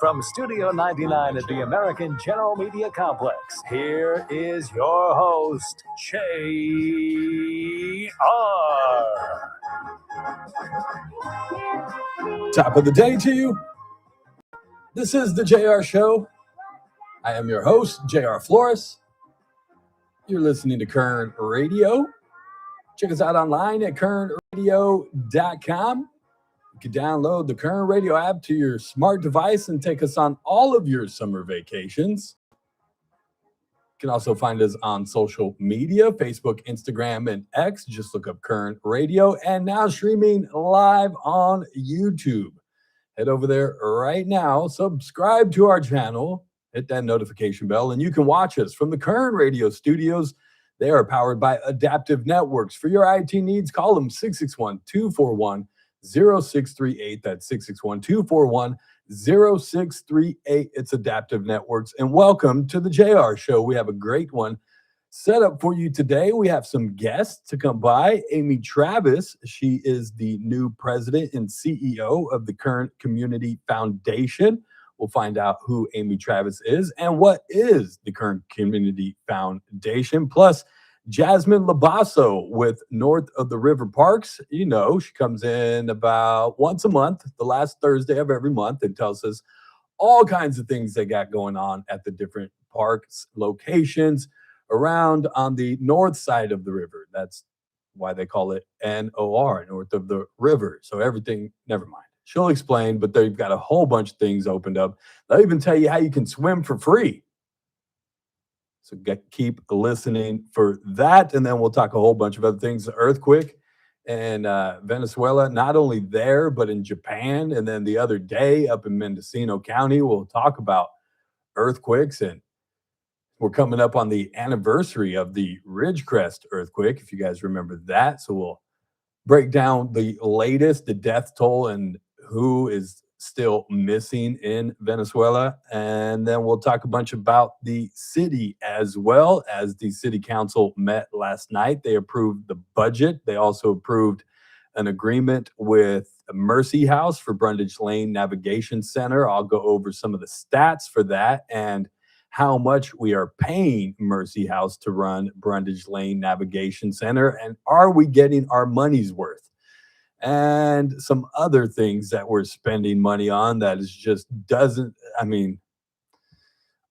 From Studio 99 at the American General Media Complex, here is your host, J.R. Top of the day to you. This is the JR Show. I am your host, JR Flores. You're listening to Current Radio. Check us out online at currentradio.com. You can download the Current Radio app to your smart device and take us on all of your summer vacations. You can also find us on social media, Facebook, Instagram, and X. Just look up Current Radio, and now streaming live on YouTube. Head over there right now, subscribe to our channel, hit that notification bell, and you can watch us from the Current Radio studios. They are powered by Adaptive Networks. For your IT needs, call them 661-241-0638. That's 661-241-0638. It's Adaptive Networks. And welcome to the JR Show. We have a great one set up for you today. We have some guests to come by. Amy Travis, she is the new president and CEO of the Current Community Foundation. We'll find out who Amy Travis is and what is the Current Community Foundation. Plus, Jasmine Labasso with North of the River Parks. You know, she comes in about once a month, the last Thursday of every month, and tells us all kinds of things they got going on at the different parks, locations around on the north side of the river. That's why they call it NOR, North of the River. So everything, never mind. She'll explain, but they've got a whole bunch of things opened up. They'll even tell you how you can swim for free. So keep listening for that. And then we'll talk a whole bunch of other things. The earthquake in Venezuela, not only there, but in Japan. And then the other day up in Mendocino County, we'll talk about earthquakes. And we're coming up on the anniversary of the Ridgecrest earthquake, if you guys remember that. So we'll break down the latest, the death toll, and who is still missing in Venezuela. And then we'll talk a bunch about the city as well. As the city council met last night, they approved the budget. They also approved an agreement with Mercy House for Brundage Lane Navigation Center. I'll go over some of the stats for that and how much we are paying Mercy House to run Brundage Lane Navigation Center, and are we getting our money's worth? And some other things that we're spending money on that is just doesn't, I mean,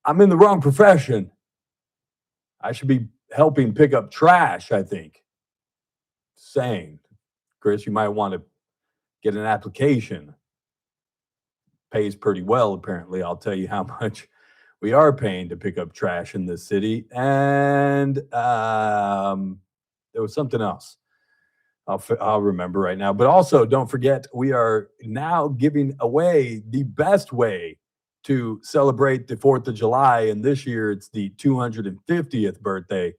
I'm in the wrong profession. I should be helping pick up trash, I think. Saying, Chris, you might want to get an application. Pays pretty well, apparently. I'll tell you how much we are paying to pick up trash in this city. And there was something else I'll remember right now. But also, don't forget, we are now giving away the best way to celebrate the 4th of July. And this year, it's the 250th birthday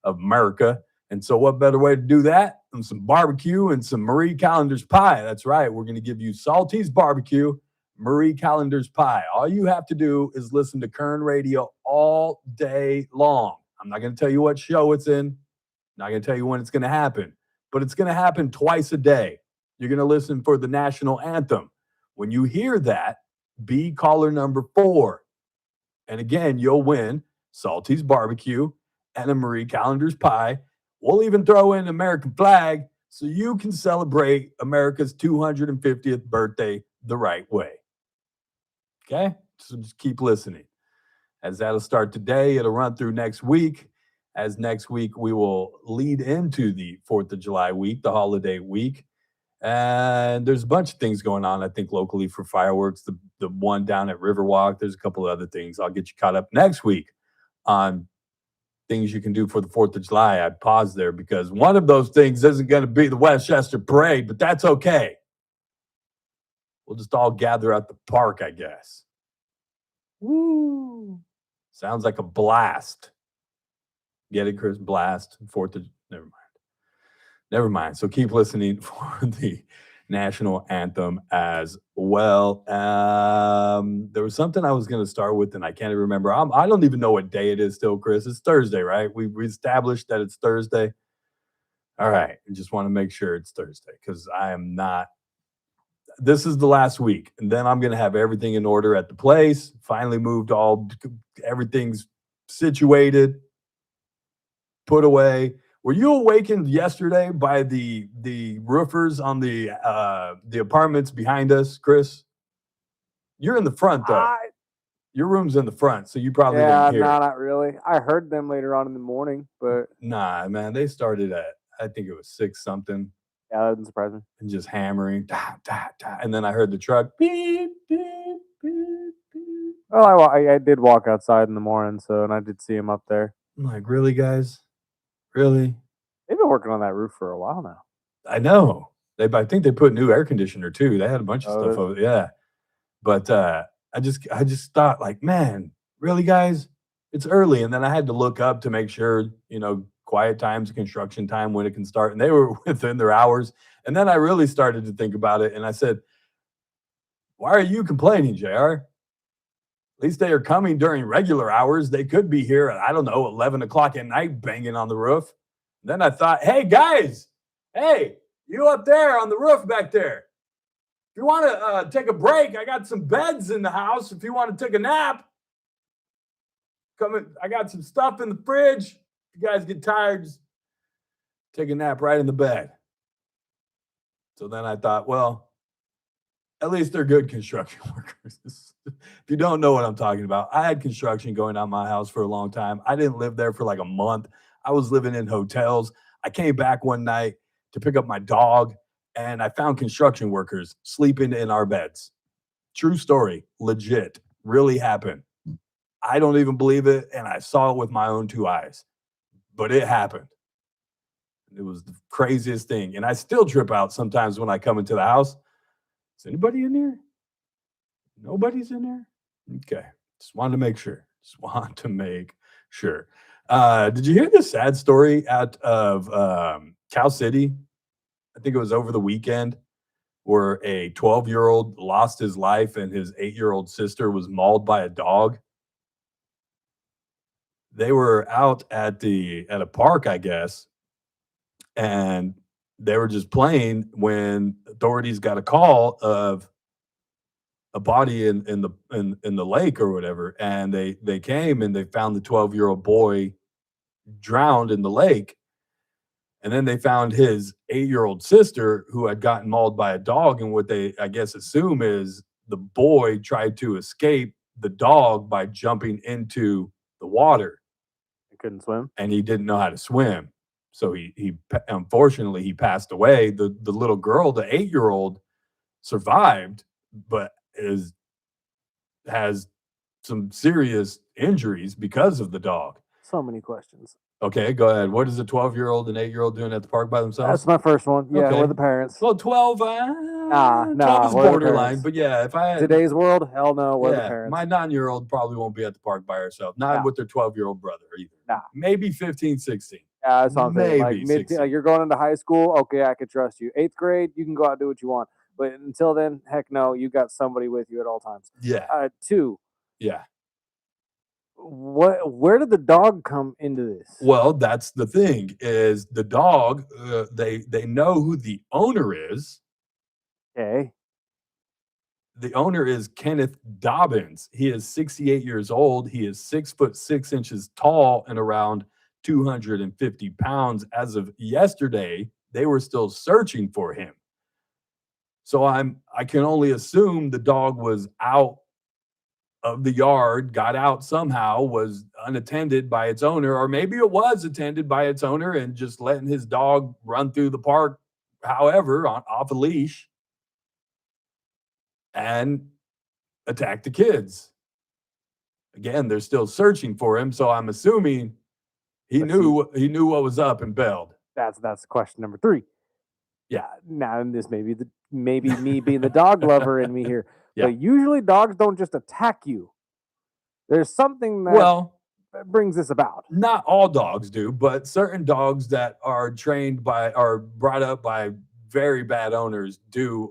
of America. And so what better way to do that than some barbecue and some Marie Callender's pie? That's right. We're going to give you Salty's Barbecue, Marie Callender's pie. All you have to do is listen to Current Radio all day long. I'm not going to tell you what show it's in. I'm not going to tell you when it's going to happen, but it's going to happen twice a day. You're going to listen for the national anthem. When you hear that, be caller number 4. And again, you'll win Salty's Barbecue and a Marie Callender's pie. We'll even throw in an American flag so you can celebrate America's 250th birthday the right way. Okay? So just keep listening. As that'll start today, it'll run through next week. As next week, we will lead into the 4th of July week, the holiday week. And there's a bunch of things going on, I think, locally for fireworks. The one down at Riverwalk. There's a couple of other things. I'll get you caught up next week on things you can do for the 4th of July. I paused there because one of those things isn't going to be the Westchester Parade, but that's okay. We'll just all gather at the park, I guess. Woo! Sounds like a blast. Get it, Chris? Blast. 4th of... Never mind. So keep listening for the national anthem as well. There was something I was going to start with, and I can't even remember. I don't even know what day it is still, Chris. It's Thursday, right? We established that it's Thursday. All right. I just want to make sure it's Thursday because I am not this is the last week, and then I'm going to have everything in order at the place. Finally moved everything's situated, put away. Were you awakened yesterday by the roofers on the apartments behind us, Chris? You're in the front though. Your room's in the front, so you probably didn't hear. Not really. I heard them later on in the morning, but nah, man, they started at, I think it was 6 something. Yeah, that doesn't surprise me. And just hammering, and then I heard the truck beep, beep, beep, beep. Well, I did walk outside in the morning, and I did see him up there. I'm like, really, guys? Really? They've been working on that roof for a while now. I know. I think they put new air conditioner too. They had a bunch of stuff over. Yeah, but I just thought, like, man, really, guys? It's early, and then I had to look up to make sure, quiet times, construction time, when it can start, and they were within their hours. And then I really started to think about it, and I said, why are you complaining, JR? At least they are coming during regular hours. They could be here at, I don't know, 11 o'clock at night banging on the roof. Then I thought, hey, guys, hey, you up there on the roof back there, if you want to take a break, I got some beds in the house. If you want to take a nap, come in. I got some stuff in the fridge. If you guys get tired, just take a nap right in the bed. So then I thought, well, at least they're good construction workers. If you don't know what I'm talking about, I had construction going on my house for a long time. I didn't live there for like a month. I was living in hotels. I came back one night to pick up my dog, and I found construction workers sleeping in our beds. True story, legit, really happened. I don't even believe it, and I saw it with my own 2 eyes, but it happened. It was the craziest thing, and I still trip out sometimes when I come into the house. Is anybody in there? Nobody's in there? Okay, just wanted to make sure. Did you hear the sad story out of Cal City? I think it was over the weekend, where a 12-year-old lost his life and his 8-year-old sister was mauled by a dog. They were out at a park, I guess, and they were just playing when authorities got a call of a body in the lake or whatever, and they came and they found the 12-year-old boy drowned in the lake. And then they found his 8-year-old sister, who had gotten mauled by a dog. And what they, I guess, assume is the boy tried to escape the dog by jumping into the water. He couldn't swim, and he didn't know how to swim. So he unfortunately he passed away. The little girl, the 8-year-old, survived, but has some serious injuries because of the dog. So many questions. Okay, go ahead. What is a 12-year-old and 8-year-old doing at the park by themselves? That's my first one. Yeah, Okay. we're the parents. Well, 12, 12 is we're the borderline, parents. but yeah, if I had Today's world, hell no, we're the yeah, parents. my 9-year-old probably won't be at the park by herself. Not No. with their 12-year-old brother either. Nah. Maybe 15, 16. Yeah, that's what I'm saying. Like Maybe 16. you're going into high school, okay, I could trust you. 8th grade, you can go out and do what you want. But until then, heck no, you got somebody with you at all times. Yeah. 2, Yeah. where did the dog come into this? Well, that's the thing, is the dog, they know who the owner is. Okay. The owner is Kenneth Dobbins. He is 68 years old. He is 6'6" tall and around 250 pounds. As of yesterday, they were still searching for him. So I can only assume the dog was out of the yard, got out somehow, was unattended by its owner, or maybe it was attended by its owner and just letting his dog run through the park, however, off a leash, and attack the kids. Again, they're still searching for him, so I'm assuming he knew what was up and bailed. That's question number 3. Yeah. Now, and this may be maybe me being the dog lover in me here. Yeah. But usually dogs don't just attack you. There's something that brings this about. Not all dogs do, but certain dogs that are trained by or brought up by very bad owners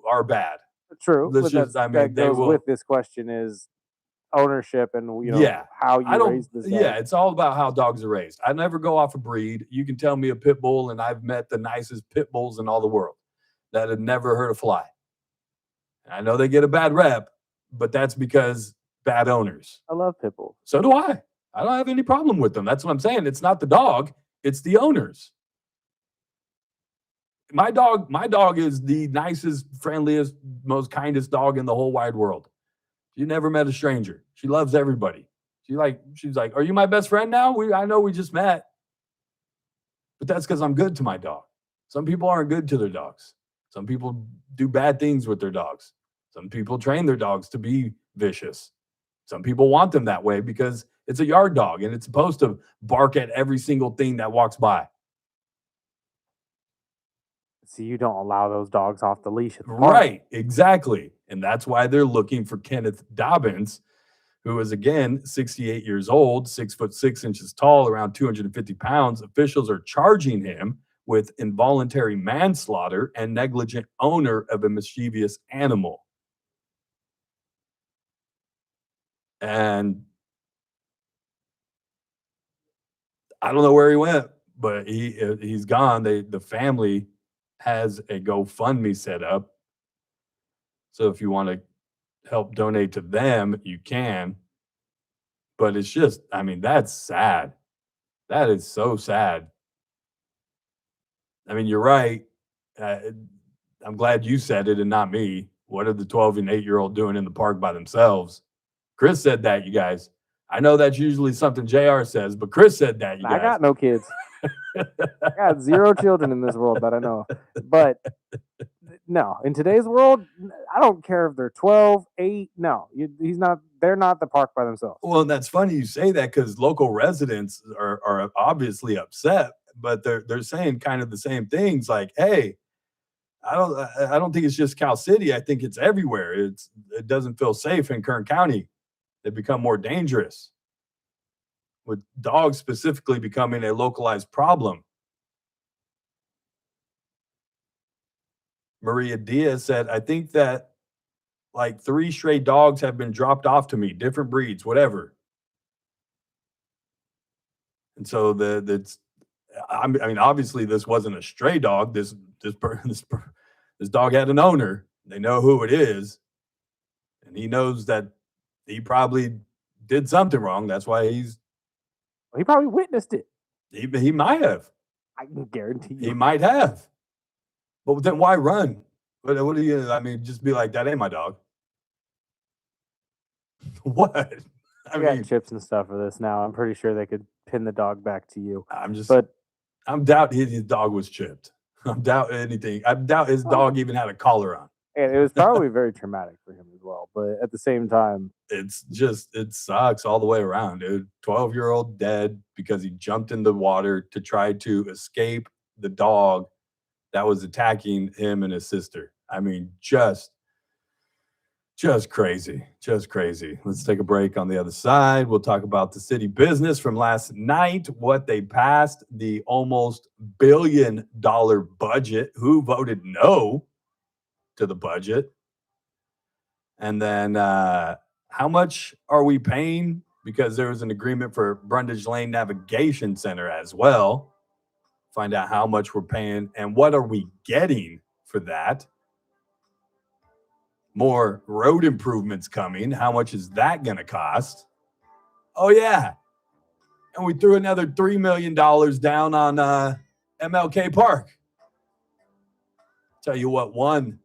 are bad. True. Let's But just, I mean, that they goes will. with this question is ownership and how I you don't. raise this dog. Yeah, it's all about how dogs are raised. I never go off a breed. You can tell me a pit bull, and I've met the nicest pit bulls in all the world that had never hurt a fly. I know they get a bad rep, but that's because bad owners. I love pit bulls. So do I. I don't have any problem with them. That's what I'm saying. It's not the dog, it's the owners. My dog is the nicest, friendliest, most kindest dog in the whole wide world. She never met a stranger. She loves everybody. She's like, are you my best friend now? I know we just met. But that's because I'm good to my dog. Some people aren't good to their dogs. Some people do bad things with their dogs. Some people train their dogs to be vicious. Some people want them that way because it's a yard dog and it's supposed to bark at every single thing that walks by. See, you don't allow those dogs off the leash at the park. Right, exactly. And that's why they're looking for Kenneth Dobbins, who is, again, 68 years old, 6'6" tall, around 250 pounds. Officials are charging him with involuntary manslaughter and negligent owner of a mischievous animal. And I don't know where he went, but he's gone. The family has a GoFundMe set up. So if you want to help donate to them, you can. But it's just, I mean, that's sad. That is so sad. I mean, you're right. I'm glad you said it and not me. What are the 12 and 8-year-old doing in the park by themselves? Chris said that, you guys. I know that's usually something JR says, but Chris said that, you guys. I got no kids. I got 0 children in this world that I know. But no, in today's world, I don't care if they're 12, 8. No, they're not the park by themselves. Well, and that's funny you say that because local residents are obviously upset, but they're saying kind of the same things like, hey, I don't think it's just Cal City. I think it's everywhere. It doesn't feel safe in Kern County. They become more dangerous, with dogs specifically becoming a localized problem. Maria Diaz said, I think that like 3 stray dogs have been dropped off to me, different breeds, whatever. And so I mean, obviously this wasn't a stray dog. This dog had an owner. They know who it is. And he knows that he probably did something wrong. That's why he probably witnessed it. He might have. I can guarantee you. He might have. But then why run? What do you, I mean, just be like, that ain't my dog. What? I got chips and stuff for this now. I'm pretty sure they could pin the dog back to you. I'm doubt his dog was chipped. I doubt anything. I doubt his dog even had a collar on. And it was probably very traumatic for him as well. But at the same time, it sucks all the way around, dude. 12-year-old dead because he jumped in the water to try to escape the dog that was attacking him and his sister. I mean, just crazy. Just crazy. Let's take a break. On the other side, we'll talk about the city business from last night, what they passed, the almost $1 billion budget, who voted no to the budget, and then how much are we paying, because there was an agreement for Brundage Lane Navigation Center as well. Find out how much we're paying and what are we getting for that. More road improvements coming. How much is that going to cost? Oh, yeah. And we threw another $3 million down on MLK Park. Tell you what one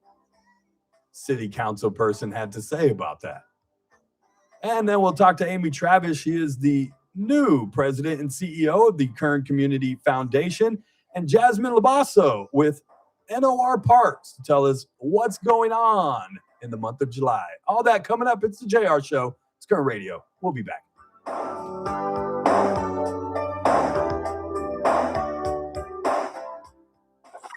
city council person had to say about that. And then we'll talk to Amy Travis. She is the new president and CEO of the Kern Community Foundation, and Jasmine Labasso with NOR Parks to tell us what's going on in the month of July. All that coming up. It's the JR Show. It's Kern Radio. We'll be back.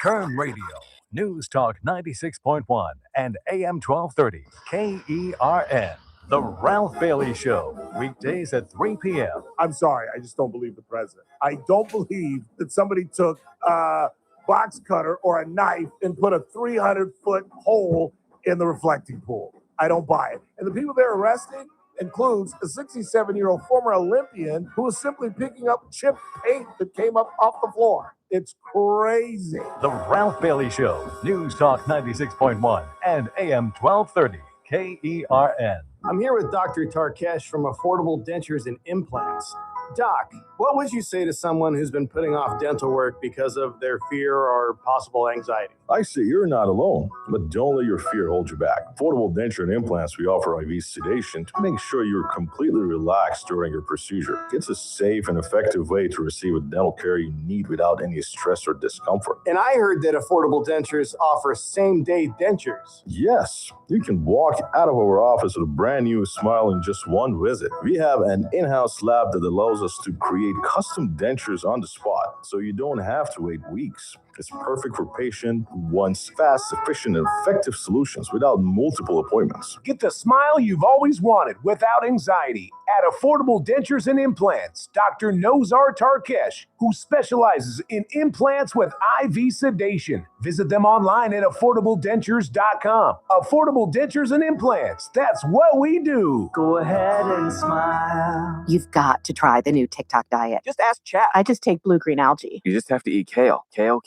Kern Radio, News Talk 96.1 and AM 1230, KERN. The Ralph Bailey Show, weekdays at 3 p.m. I'm sorry, I just don't believe the president. I don't believe that somebody took a box cutter or a knife and put a 300-foot hole in the reflecting pool. I don't buy it. And the people they're arresting, includes a 67-year-old former Olympian who was simply picking up chipped paint that came up off the floor. It's crazy. The Ralph Bailey Show, News Talk 96.1 and AM 1230, KERN. I'm here with Dr. Tarkesh from Affordable Dentures and Implants. Doc, what would you say to someone who's been putting off dental work because of their fear or possible anxiety? I say you're not alone, but don't let your fear hold you back. Affordable Denture and Implants, we offer IV sedation to make sure you're completely relaxed during your procedure. It's a safe and effective way to receive a dental care you need without any stress or discomfort. And I heard that Affordable Dentures offer same-day dentures. Yes, you can walk out of our office with a brand new smile in just one visit. We have an in-house lab that allows us to create custom dentures on the spot, so you don't have to wait weeks. It's perfect for patients who wants fast, efficient, and effective solutions without multiple appointments. Get the smile you've always wanted without anxiety at Affordable Dentures and Implants. Dr. Nozar Tarkesh, who specializes in implants with IV sedation. Visit them online at affordabledentures.com. Affordable Dentures and Implants. That's what we do. Go ahead and smile. You've got to try the new TikTok diet. Just ask chat. I just take blue-green algae. You just have to eat kale. Kale.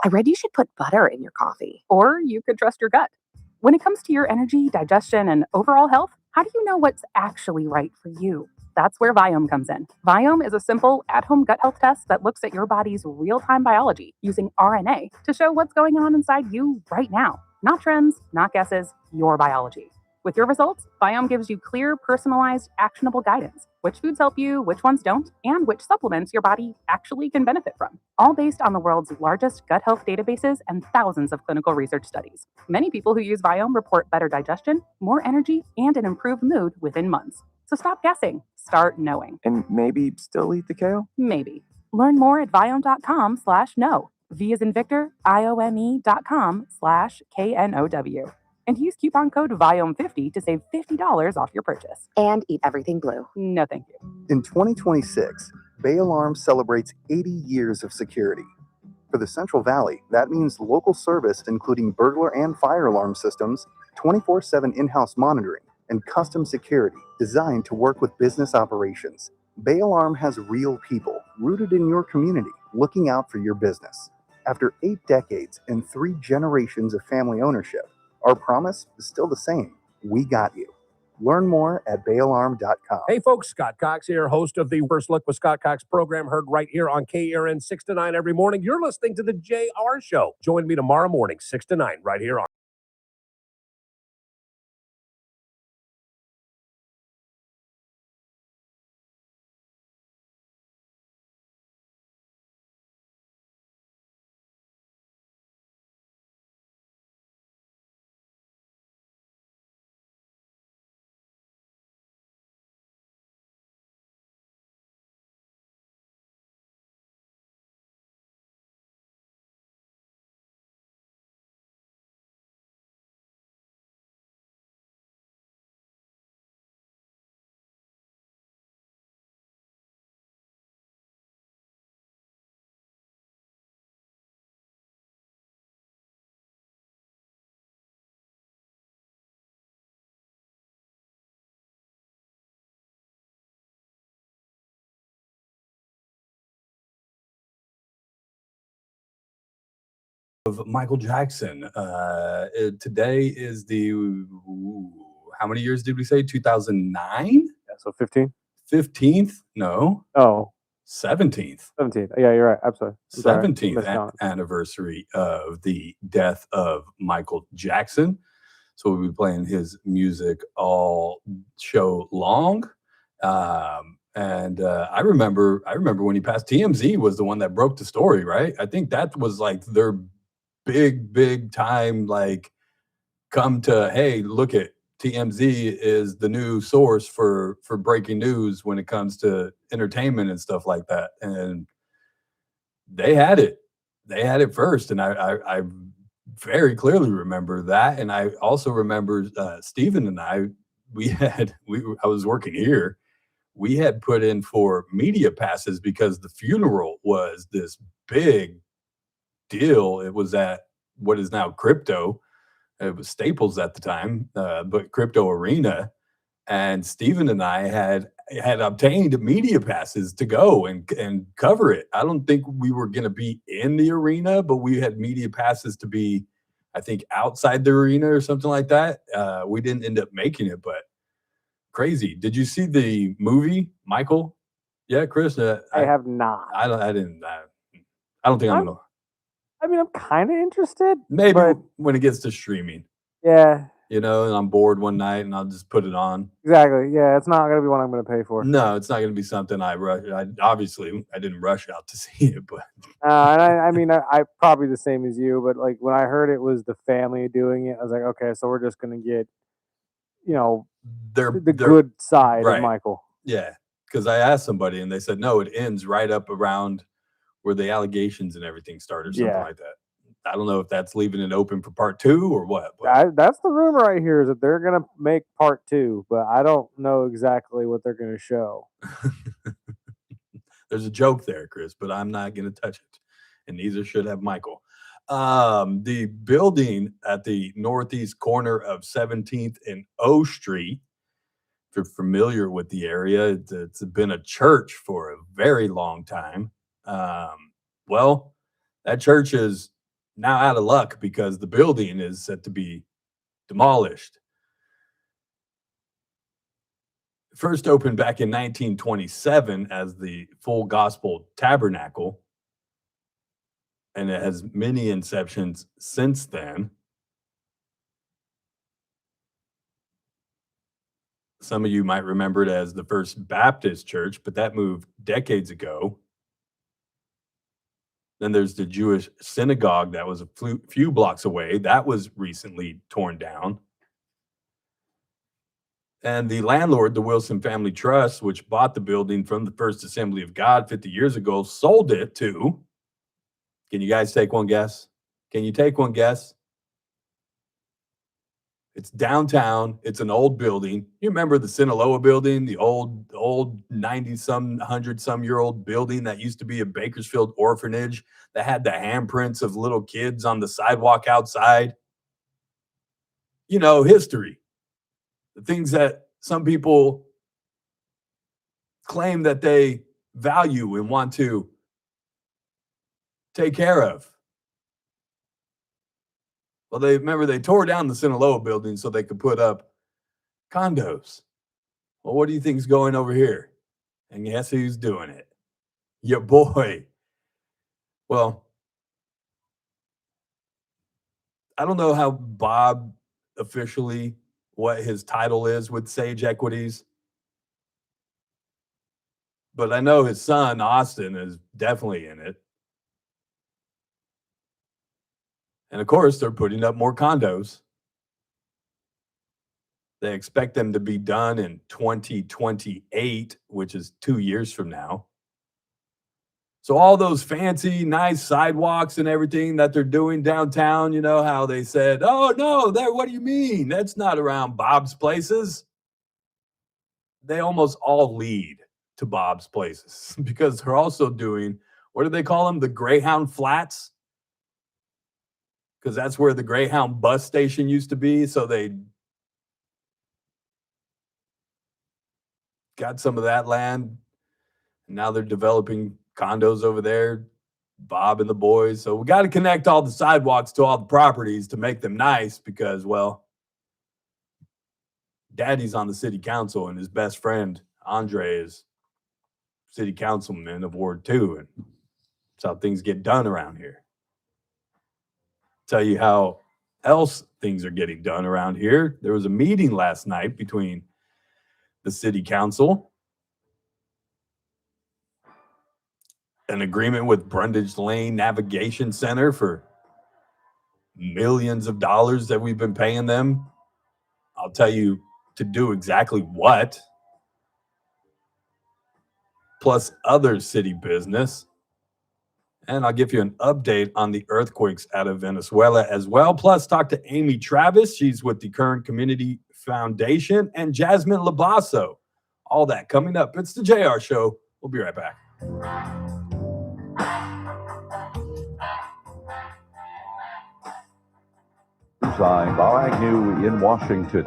I read you should put butter in your coffee. Or you could trust your gut. When it comes to your energy, digestion, and overall health, how do you know what's actually right for you? That's where Viome comes in. Viome is a simple, at-home gut health test that looks at your body's real-time biology using RNA to show what's going on inside you right now. Not trends, not guesses, your biology. With your results, Viome gives you clear, personalized, actionable guidance. Which foods help you, which ones don't, and which supplements your body actually can benefit from. All based on the world's largest gut health databases and thousands of clinical research studies. Many people who use Viome report better digestion, more energy, and an improved mood within months. So stop guessing. Start knowing. And maybe still eat the kale? Maybe. Learn more at viome.com/know. V as in Victor, IOME.com/KNOW. And use coupon code VIOME50 to save $50 off your purchase. And eat everything blue. No, thank you. In 2026, Bay Alarm celebrates 80 years of security. For the Central Valley, that means local service including burglar and fire alarm systems, 24/7 in-house monitoring, and custom security designed to work with business operations. Bay Alarm has real people rooted in your community looking out for your business. After 8 decades and 3 generations of family ownership, our promise is still the same. We got you. Learn more at bayalarm.com. Hey folks, Scott Cox here, host of the First Look with Scott Cox program, heard right here on KERN 6 to 9 every morning. You're listening to the JR Show. Join me tomorrow morning, 6 to 9, right here on of Michael Jackson. Today is the, how many years did we say? 2009? Yeah, so 15? 15th? No. Oh, 17th. 17. Yeah, you're right. Absolutely. 17th anniversary of the death of Michael Jackson. So we'll be playing his music all show long. And I remember when he passed, TMZ was the one that broke the story, right? I think that was like their big time, like, come to, hey, look at TMZ is the new source for breaking news when it comes to entertainment and stuff like that. And they had it first. And I very clearly remember that. And I also remember Stephen and I was working here. We had put in for media passes because the funeral was this big deal. It was at what is now Crypto. It was Staples at the time, but Crypto Arena. And Steven and I had obtained media passes to go and cover it. I don't think we were going to be in the arena, but we had media passes to be, I think, outside the arena or something like that. We didn't end up making it, but crazy. Did you see the movie, Michael? Yeah, Chris. I have not. I don't think I'm gonna. I mean, I'm kind of interested. Maybe but when it gets to streaming. Yeah. You know, and I'm bored one night and I'll just put it on. Exactly. Yeah, it's not going to be one I'm going to pay for. No, it's not going to be something I rush. Obviously, I didn't rush out to see it, but. And I mean, I probably the same as you, but like when I heard it was the family doing it, I was like, okay, so we're just going to get, the good side of Michael. Yeah, because I asked somebody and they said, no, it ends right up around where the allegations and everything start or something like that. I don't know if that's leaving it open for part 2 or what. That's the rumor right here is that they're going to make part 2, but I don't know exactly what they're going to show. There's a joke there, Chris, but I'm not going to touch it. And neither should have Michael. The building at the northeast corner of 17th and O Street, if you're familiar with the area, it's been a church for a very long time. Well, that church is now out of luck because the building is set to be demolished. First opened back in 1927 as the Full Gospel Tabernacle, and it has many inceptions since then. Some of you might remember it as the First Baptist Church, but that moved decades ago. Then there's the Jewish synagogue that was a few blocks away. That was recently torn down. And the landlord, the Wilson Family Trust, which bought the building from the First Assembly of God 50 years ago, sold it to, can you guys take one guess? Can you take one guess? It's downtown. It's an old building. You remember the Sinaloa building, the old 90-some, 100-some-year-old building that used to be a Bakersfield orphanage that had the handprints of little kids on the sidewalk outside? You know, history. The things that some people claim that they value and want to take care of. Well, they tore down the Sinaloa building so they could put up condos. Well, what do you think's going over here? And guess who's doing it? Your boy. Well, I don't know how Bob officially, what his title is with Sage Equities, but I know his son, Austin, is definitely in it. And of course, they're putting up more condos. They expect them to be done in 2028, which is 2 years from now. So all those fancy, nice sidewalks and everything that they're doing downtown, you know how they said, oh, no, what do you mean? That's not around Bob's Places. They almost all lead to Bob's Places because they're also doing, what do they call them? The Greyhound Flats? Because that's where the Greyhound bus station used to be. So they got some of that land. And now they're developing condos over there, Bob and the boys. So we got to connect all the sidewalks to all the properties to make them nice because, well, Daddy's on the city council and his best friend, Andre, is city councilman of Ward 2. And that's how things get done around here. Tell you how else things are getting done around here. There was a meeting last night between the city council, an agreement with Brundage Lane Navigation Center for millions of dollars that we've been paying them. I'll tell you to do exactly what, plus other city business. And I'll give you an update on the earthquakes out of Venezuela as well. Plus, talk to Amy Travis. She's with the Current Community Foundation, and Jasmine Labasso. All that coming up. It's the JR Show. We'll be right back. Signed by Agnew in Washington.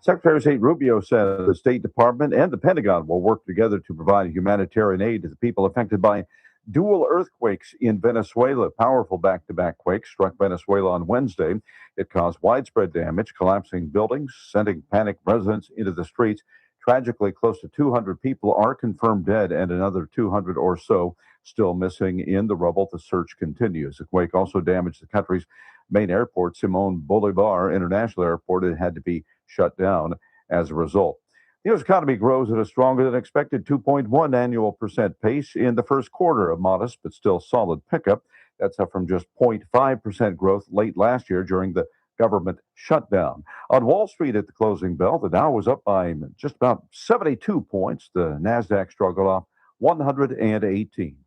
Secretary of State Rubio said the State Department and the Pentagon will work together to provide humanitarian aid to the people affected by dual earthquakes in Venezuela. Powerful back-to-back quakes struck Venezuela on Wednesday. It caused widespread damage, collapsing buildings, sending panicked residents into the streets. Tragically, close to 200 people are confirmed dead and another 200 or so still missing in the rubble. The search continues. The quake also damaged the country's main airport, Simon Bolivar International Airport. It had to be shut down as a result. The U.S. economy grows at a stronger than expected 2.1 annual percent pace in the first quarter, a modest but still solid pickup. That's up from just 0.5% growth late last year during the government shutdown. On Wall Street at the closing bell, the Dow was up by just about 72 points. The NASDAQ struggled off 118.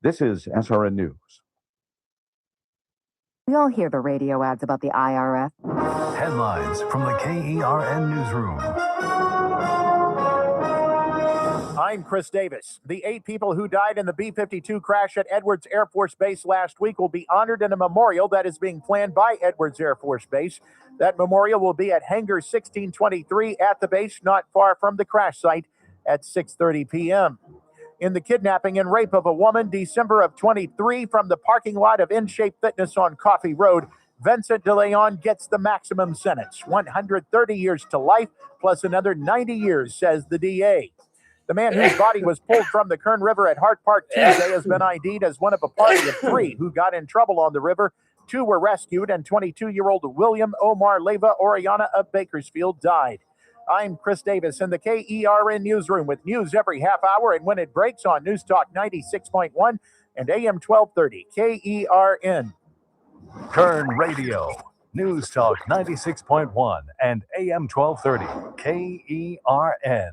This is SRN News. We all hear the radio ads about the IRS. Headlines from the KERN newsroom. I'm Chris Davis. The 8 people who died in the B-52 crash at Edwards Air Force Base last week will be honored in a memorial that is being planned by Edwards Air Force Base. That memorial will be at Hangar 1623 at the base, not far from the crash site, at 6:30 p.m. In the kidnapping and rape of a woman, December of 23, from the parking lot of InShape Fitness on Coffee Road, Vincent DeLeon gets the maximum sentence, 130 years to life, plus another 90 years, says the DA. The man whose body was pulled from the Kern River at Hart Park Tuesday has been ID'd as one of a party of 3 who got in trouble on the river. 2 were rescued, and 22-year-old William Omar Leyva Oriana of Bakersfield died. I'm Chris Davis in the KERN newsroom with news every half hour and when it breaks on News Talk 96.1 and AM 1230 KERN. Kern Radio, News Talk 96.1 and AM 1230 KERN.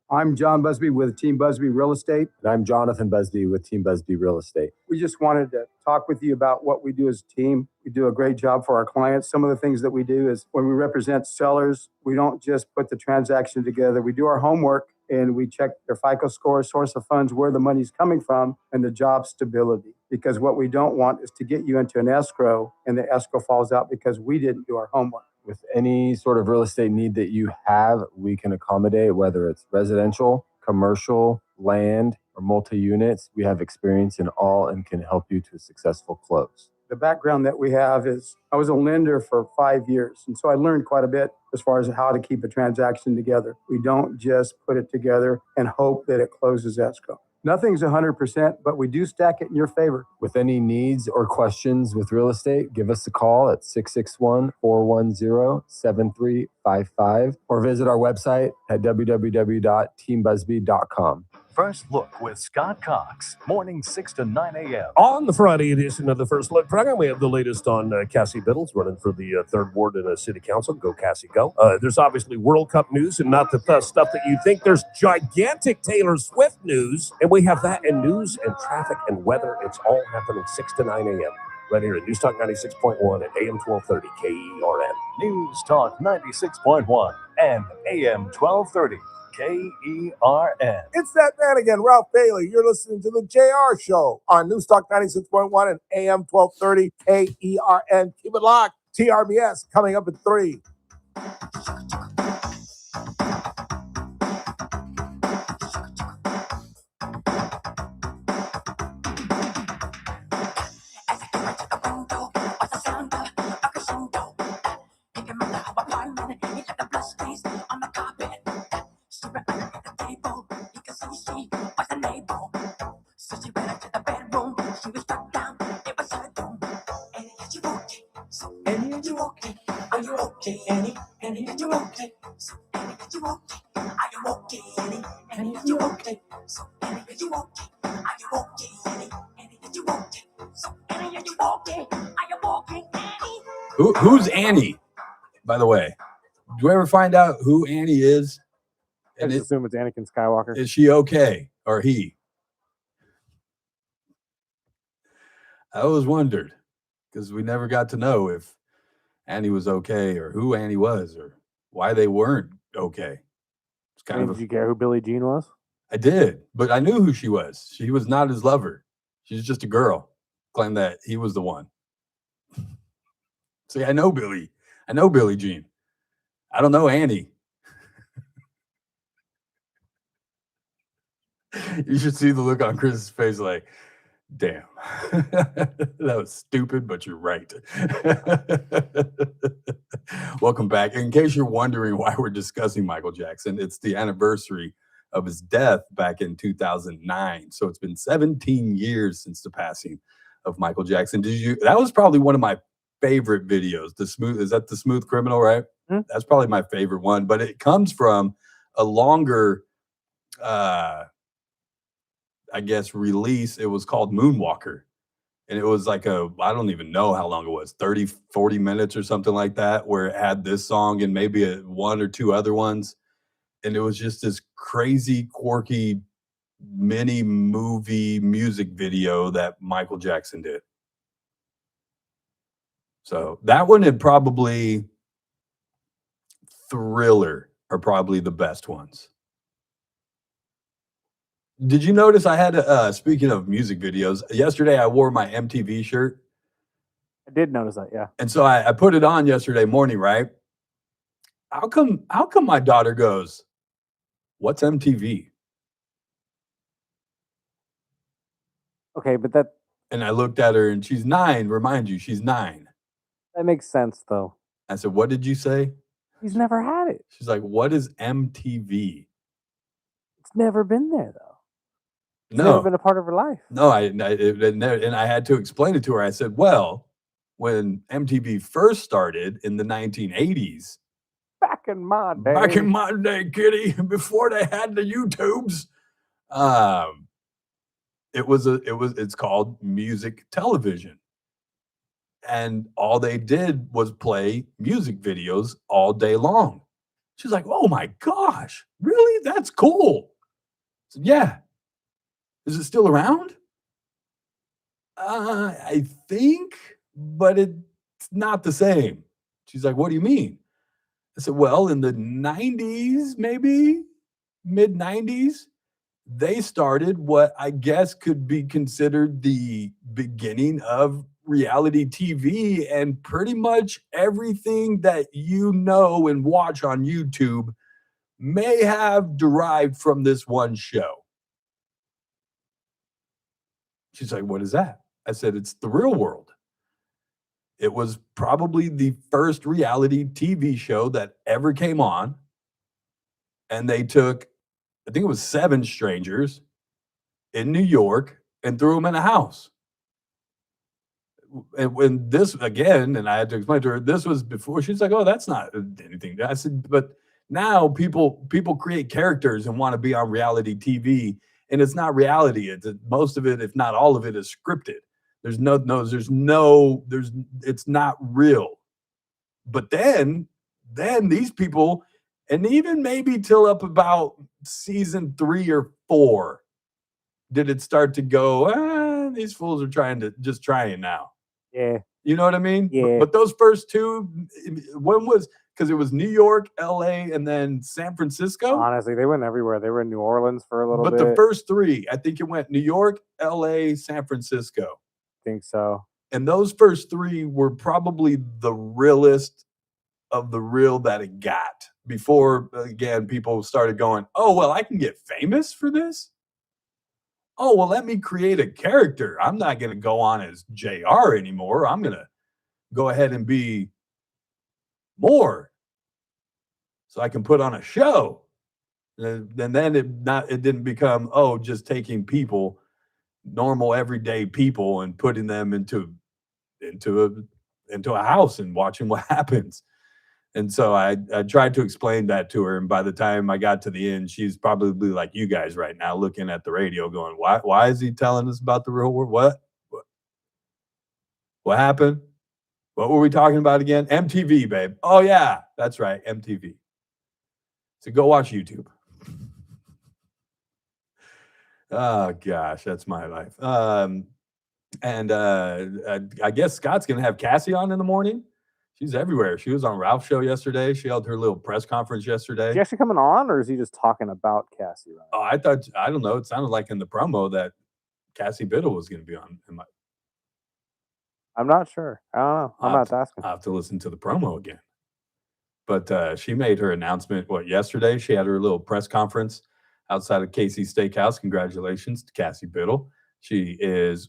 I'm John Busby with Team Busby Real Estate. And I'm Jonathan Busby with Team Busby Real Estate. We just wanted to talk with you about what we do as a team. We do a great job for our clients. Some of the things that we do is when we represent sellers, we don't just put the transaction together. We do our homework and we check their FICO score, source of funds, where the money's coming from, and the job stability. Because what we don't want is to get you into an escrow and the escrow falls out because we didn't do our homework. With any sort of real estate need that you have, we can accommodate, whether it's residential, commercial, land, or multi-units. We have experience in all and can help you to a successful close. The background that we have is I was a lender for 5 years. And so I learned quite a bit as far as how to keep a transaction together. We don't just put it together and hope that it closes escrow. Nothing's 100%, but we do stack it in your favor. With any needs or questions with real estate, give us a call at 661-410-7355 or visit our website at www.teambusby.com. First Look with Scott Cox, mornings 6 to 9 a.m. On the Friday edition of the First Look program, we have the latest on Cassie Biddles running for the 3rd Ward in the City Council. Go, Cassie, go. There's obviously World Cup news and not the stuff that you think. There's gigantic Taylor Swift news, and we have that and news and traffic and weather. It's all happening 6 to 9 a.m. right here at News Talk 96.1 and AM 1230 KERN. News Talk 96.1 and AM 1230 KERN. It's that man again, Ralph Bailey. You're listening to the JR Show on News Talk 96.1 and AM 1230 KERN. Keep it locked. TRBS coming up at 3. Who's Annie, by the way? Do we ever find out who Annie is? I just assume it's Anakin Skywalker. Is she okay, or he? I always wondered, because we never got to know if Annie was okay, or who Annie was, or why they weren't okay. It's kind Did you care who Billie Jean was? I did, but I knew who she was. She was not his lover. She's just a girl. Claimed that he was the one. See, I know Billie. I know Billie Jean. I don't know Annie. You should see the look on Chris's face like, damn, that was stupid, but you're right. Welcome back. In case you're wondering why we're discussing Michael Jackson, it's the anniversary of his death back in 2009. So it's been 17 years since the passing of Michael Jackson. That was probably one of my favorite videos. Is that the Smooth Criminal, right? Hmm? That's probably my favorite one, but it comes from a longer I guess release. It was called Moonwalker, and it was like I don't even know how long it was, 30 40 minutes or something like that, where it had this song and maybe one or two other ones, and it was just this crazy quirky mini movie music video that Michael Jackson did. So that one, and probably Thriller are probably the best ones. Did you notice I had speaking of music videos, yesterday I wore my MTV shirt? I did notice that, yeah. And so I put it on yesterday morning, right? How come my daughter goes, "What's MTV?" Okay, but that And I looked at her and she's 9, remind you, she's 9. makes sense though. I said, "What did you say?" He's never had it. She's like, "What is MTV?" It's never been there though. It's No. never been a part of her life. No, and I had to explain it to her. I said, "Well, when MTV first started in the 1980s, Back in my day. back in my day, kitty, before they had the YouTubes, it's called music television. And all they did was play music videos all day long." She's like, "Oh my gosh, really? That's cool." I said, "Yeah." "Is it still around?" I think, but it's not the same." She's like, "What do you mean?" I said, "Well, in the 90s, maybe mid 90s, they started what I guess could be considered the beginning of reality TV, and pretty much everything that you know and watch on YouTube may have derived from this one show." She's like, "What is that?" I said, "It's The Real World." It was probably the first reality TV show that ever came on. And they took, I think it was 7 strangers in New York and threw them in a house. And when this again, and I had to explain to her, this was before, she's like, "Oh, that's not anything." I said, "But now people create characters and want to be on reality TV, and it's not reality. Most of it, if not all of it, is scripted. It's not real." But then these people, and even maybe till up about season 3 or 4, did it start to go, these fools are trying now. Yeah. You know what I mean? Yeah. But those first 2, because it was New York, LA, and then San Francisco. Honestly, they went everywhere. They were in New Orleans for a little bit. But the first 3, I think it went New York, LA, San Francisco. I think so. And those first 3 were probably the realest of the real that it got, before again people started going, "Oh, well, I can get famous for this. Oh, well, let me create a character. I'm not going to go on as JR anymore. I'm going to go ahead and be more, so I can put on a show." And then it didn't become, just taking people, normal everyday people, and putting them into a house and watching what happens. And so I tried to explain that to her, and by the time I got to the end, she's probably like you guys right now, looking at the radio going, why is he telling us about the real world? What happened? What were we talking about again? MTV, babe. Oh yeah, that's right, MTV. So go watch YouTube. Oh gosh, that's my life. And I guess Scott's gonna have Cassie on in the morning. She's everywhere. She was on Ralph's show yesterday. She held her little press conference yesterday. Is he actually coming on, or is he just talking about Cassie? Right? Oh, I don't know. It sounded like in the promo that Cassie Biddle was going to be on. I'm not sure. I don't know. I'm not asking. I'll have to listen to the promo again. But she made her announcement, yesterday? She had her little press conference outside of Casey's Steakhouse. Congratulations to Cassie Biddle. She's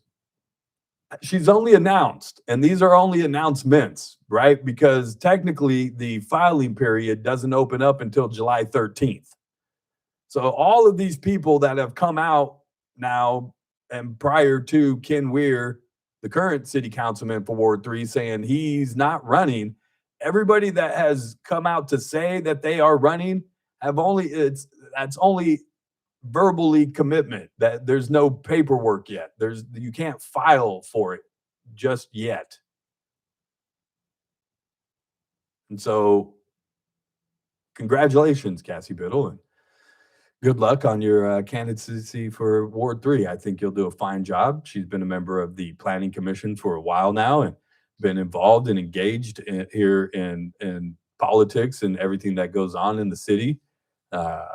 only announced, and these are only announcements, right? Because technically the filing period doesn't open up until July 13th. So all of these people that have come out now and prior to Ken Weir, the current city councilman for Ward 3, saying he's not running, everybody that has come out to say that they are running that's only verbally commitment, that there's no paperwork yet. You can't file for it just yet. And so congratulations, Cassie Biddle, and good luck on your candidacy for Ward 3. I think you'll do a fine job. She's been a member of the Planning Commission for a while now and been involved and engaged here in politics and everything that goes on in the city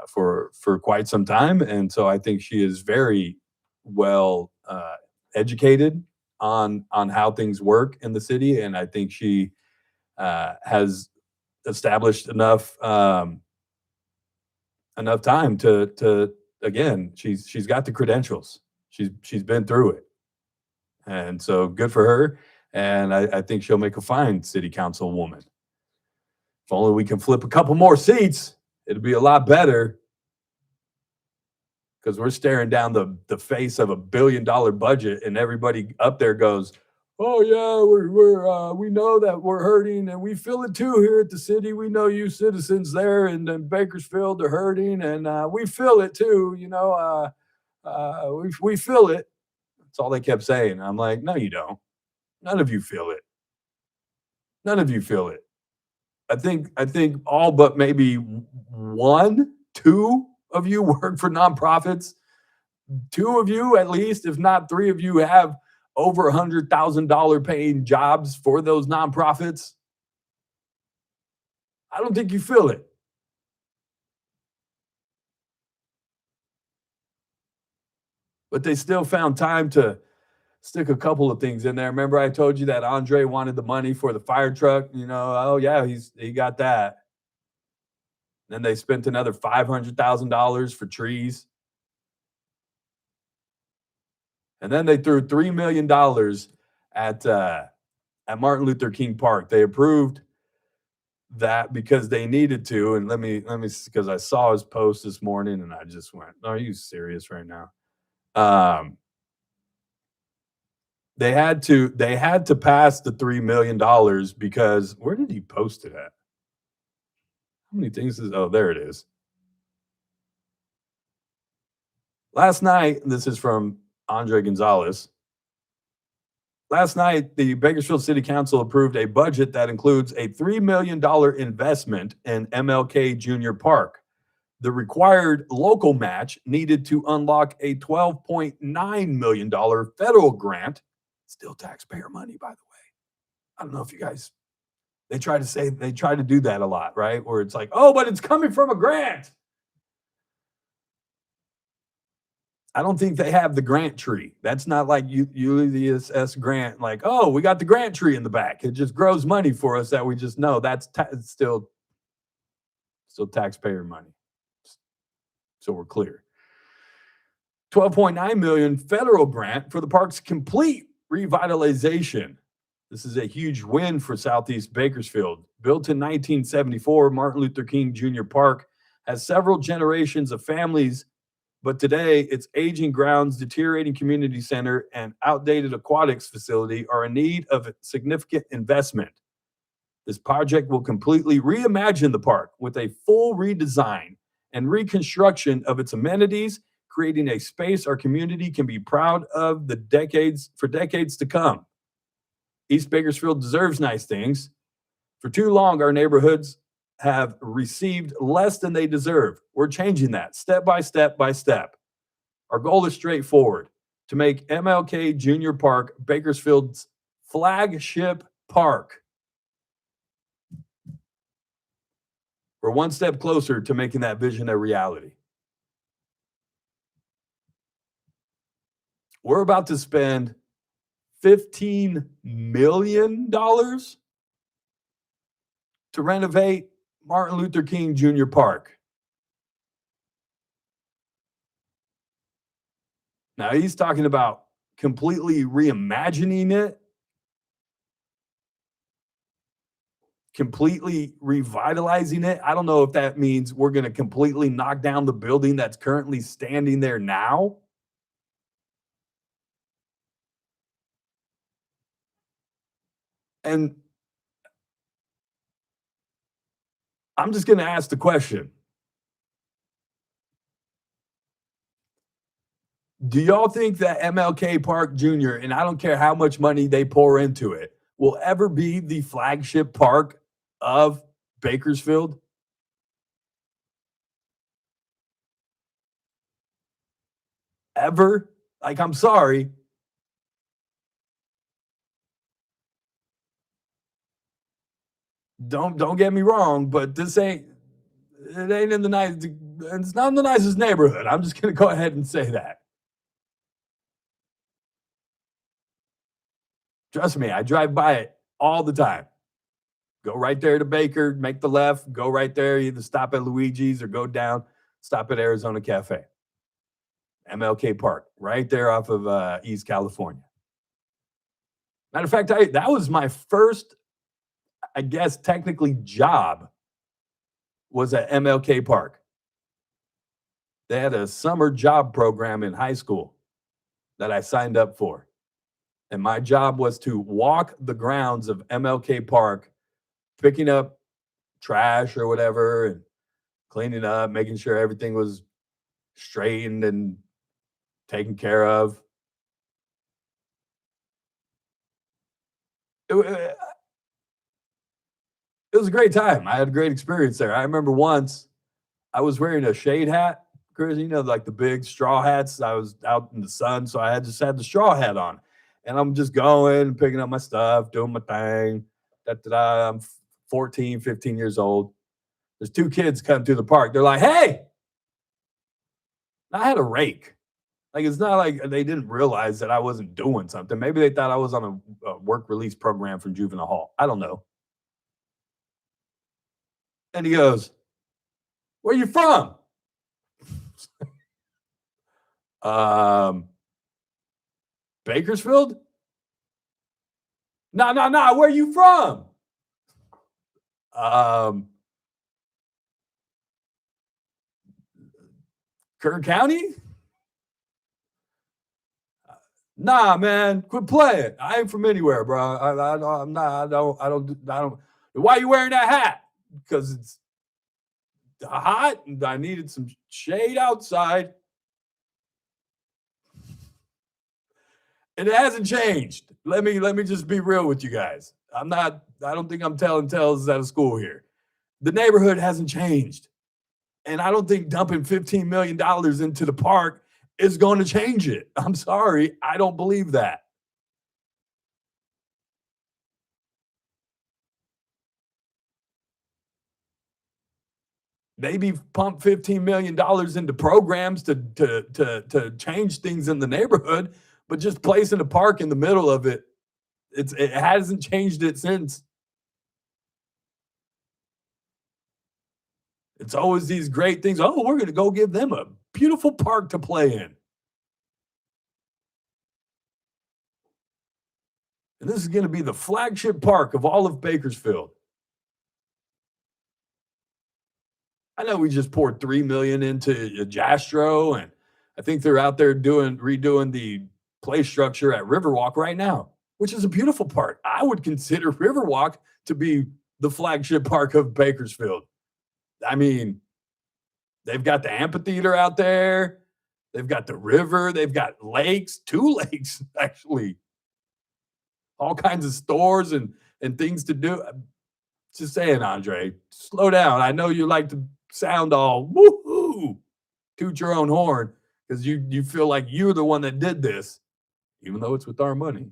for quite some time. And so I think she is very well educated on how things work in the city. And I think she has established enough time to again, she's got the credentials. She's been through it. And so good for her. And I think she'll make a fine city council woman. If only we can flip a couple more seats, it'd be a lot better. Because we're staring down the face of $1 billion budget, and everybody up there goes, "Oh yeah, we know that we're hurting, and we feel it too here at the city. We know you citizens there in Bakersfield are hurting, and we feel it too. We feel it." That's all they kept saying. I'm like, no, you don't. None of you feel it. None of you feel it. I think all but maybe 1, 2 of you work for nonprofits. 2 of you, at least, if not 3 of you, have over $100,000 paying jobs for those nonprofits. I don't think you feel it. But they still found time to stick a couple of things in there. Remember, I told you that Andre wanted the money for the fire truck. Oh yeah, he got that. Then they spent another $500,000 for trees. And then they threw $3 million at Martin Luther King Park. They approved that because they needed to. And let me because I saw his post this morning and I just went, "Are you serious right now?" They had to pass the $3 million because where did he post it at? How many things there it is. Last night, this is from Andre Gonzalez. Last night, the Bakersfield City Council approved a budget that includes a $3 million investment in MLK Junior Park. The required local match needed to unlock a $12.9 million federal grant. Still taxpayer money, by the way. I don't know if you guys, they try to do that a lot, right? Where it's like, oh, but it's coming from a grant. I don't think they have the grant tree. That's not like USS grant, like, oh, we got the grant tree in the back. It just grows money for us that we just know. That's still taxpayer money. So we're clear. $12.9 million federal grant for the park's complete revitalization. This is a huge win for Southeast Bakersfield. Built in 1974, Martin Luther King Jr. Park has several generations of families, but today its aging grounds, deteriorating community center, and outdated aquatics facility are in need of significant investment. This project will completely reimagine the park with a full redesign and reconstruction of its amenities, creating a space our community can be proud of for decades to come. East Bakersfield deserves nice things. For too long, our neighborhoods have received less than they deserve. We're changing that step by step by step. Our goal is straightforward: to make MLK Junior Park Bakersfield's flagship park. We're one step closer to making that vision a reality. We're about to spend $15 million to renovate Martin Luther King Jr. Park. Now he's talking about completely reimagining it, completely revitalizing it. I don't know if that means we're going to completely knock down the building that's currently standing there now. And I'm just going to ask the question. Do y'all think that MLK Park Jr., and I don't care how much money they pour into it, will ever be the flagship park of Bakersfield? Ever? Like, I'm sorry. Don't get me wrong, but it ain't in the nice, it's not in the nicest neighborhood. I'm just gonna go ahead and say that. Trust me, I drive by it all the time. Go right there to Baker, make the left, go right there, either stop at Luigi's or go down, stop at Arizona Cafe. MLK Park, right there off of East California. Matter of fact, that was my first, I guess, technically job was at MLK Park. They had a summer job program in high school that I signed up for. And my job was to walk the grounds of MLK Park, picking up trash or whatever and cleaning up, making sure everything was straightened and taken care of. It was a great time. I had a great experience there. I remember once I was wearing a shade hat, Chris, like the big straw hats. I was out in the sun, so I just had the straw hat on. And I'm just going, picking up my stuff, doing my thing. I'm 14, 15 years old. There's two kids come through the park. They're like, hey! I had a rake. Like, it's not like they didn't realize that I wasn't doing something. Maybe they thought I was on a work release program from juvenile hall. I don't know. And he goes, where you from? Bakersfield? No. Where you from? Kern County? Nah, man, quit playing. I ain't from anywhere, bro. I'm not. I don't. Why are you wearing that hat? Because it's hot and I needed some shade outside. And it hasn't changed. Let me just be real with you guys. I don't think I'm telling tales out of school here. The neighborhood hasn't changed. And I don't think dumping $15 million into the park is going to change it. I'm sorry. I don't believe that. Maybe pump $15 million into programs to change things in the neighborhood, but just placing a park in the middle of it, it hasn't changed it since. It's always these great things. Oh, we're going to go give them a beautiful park to play in. And this is going to be the flagship park of all of Bakersfield. I know we just poured $3 million into Jastro, and I think they're out there redoing the play structure at Riverwalk right now, which is a beautiful park. I would consider Riverwalk to be the flagship park of Bakersfield. I mean, they've got the amphitheater out there. They've got the river. They've got lakes, 2 lakes, actually. All kinds of stores and things to do. Just saying, Andre, slow down. I know you like to sound all woohoo, toot your own horn, because you feel like you're the one that did this, even though it's with our money.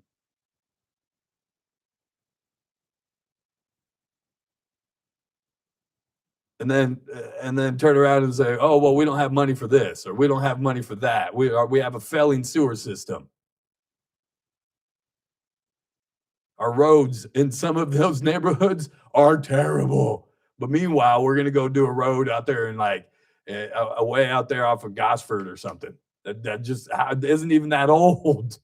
And then turn around and say, oh, well, we don't have money for this, or we don't have money for that. We have a failing sewer system. Our roads in some of those neighborhoods are terrible. But meanwhile, we're going to go do a road out there in like way out there off of Gosford or something. That just isn't even that old.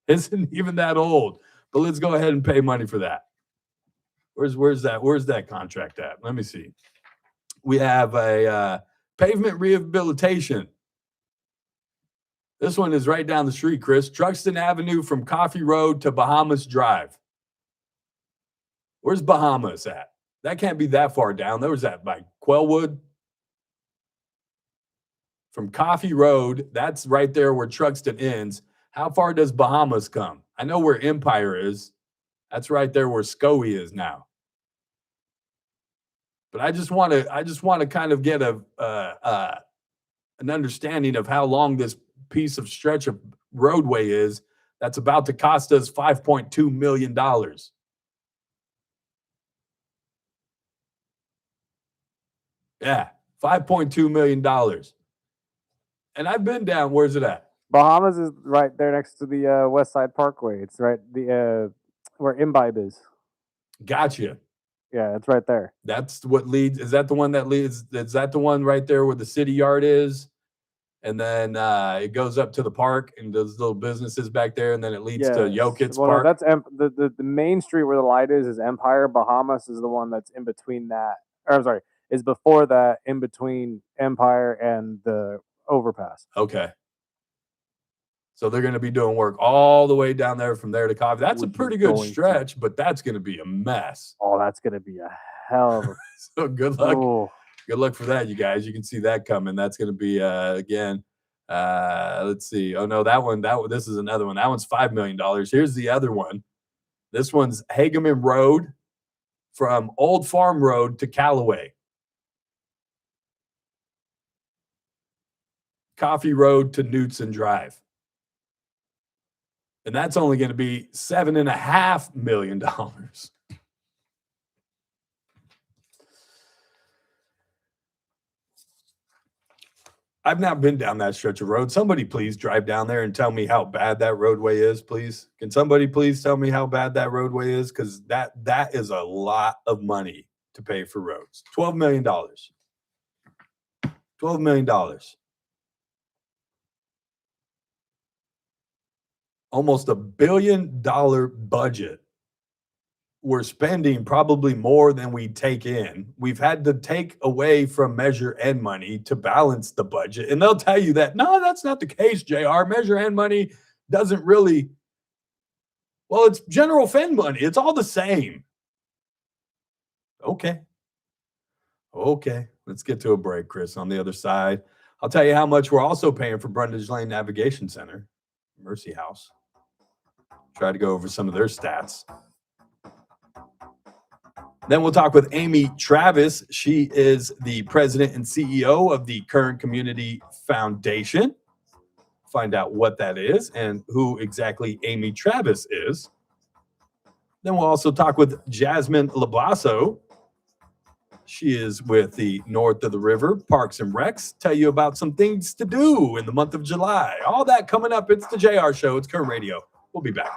Isn't even that old. But let's go ahead and pay money for that. Where's that contract at? Let me see. We have a pavement rehabilitation. This one is right down the street, Chris. Truxton Avenue from Coffee Road to Bahamas Drive. Where's Bahamas at? That can't be that far down. There was that by Quellwood. From Coffee Road, that's right there where Truxton ends. How far does Bahamas come? I know where Empire is. That's right there where Scoey is now. But I just want to kind of get an understanding of how long this piece of stretch of roadway is that's about to cost us $5.2 million. Yeah, $5.2 million. And I've been down. Where's it at? Bahamas is right there next to the West Side Parkway. It's right where Imbibe is. Gotcha. Yeah, it's right there. That's what leads. Is that the one that leads? Is that the one right there where the city yard is? And then it goes up to the park and those little businesses back there, and then it leads to Yokit's Park. No, that's the main street where the light is Empire. Bahamas is the one that's in between that. Or I'm sorry, is before that, in between Empire and the overpass. Okay. So they're going to be doing work all the way down there from there to Coffee. That's a pretty good stretch, but that's going to be a mess. Oh, that's going to be a hell of a. So good luck. Oh. Good luck for that, you guys. You can see that coming. That's going to be again. Let's see. Oh no, this is another one. That one's $5 million. Here's the other one. This one's Hageman Road from Old Farm Road to Callaway. Coffee Road to Knutson Drive. And that's only going to be $7.5 million. I've not been down that stretch of road. Somebody please drive down there and tell me how bad that roadway is, please. Can somebody please tell me how bad that roadway is? Because that is a lot of money to pay for roads. $12 million. $12 million. Almost $1 billion budget. We're spending probably more than we take in. We've had to take away from Measure N money to balance the budget. And they'll tell you that, no, that's not the case, JR. Measure N money doesn't really, well, it's general fund money. It's all the same. Okay. Let's get to a break, Chris. On the other side, I'll tell you how much we're also paying for Brundage Lane Navigation Center, Mercy House. Try to go over some of their stats. Then we'll talk with Amy Travis. She is the president and CEO of the Kern Community Foundation. Find out what that is and who exactly Amy Travis is. Then we'll also talk with Jasmine Labasso. She is with the North of the River Parks and Recs. Tell you about some things to do in the month of July. All that coming up. It's the JR Show. It's Kern Radio. We'll be back.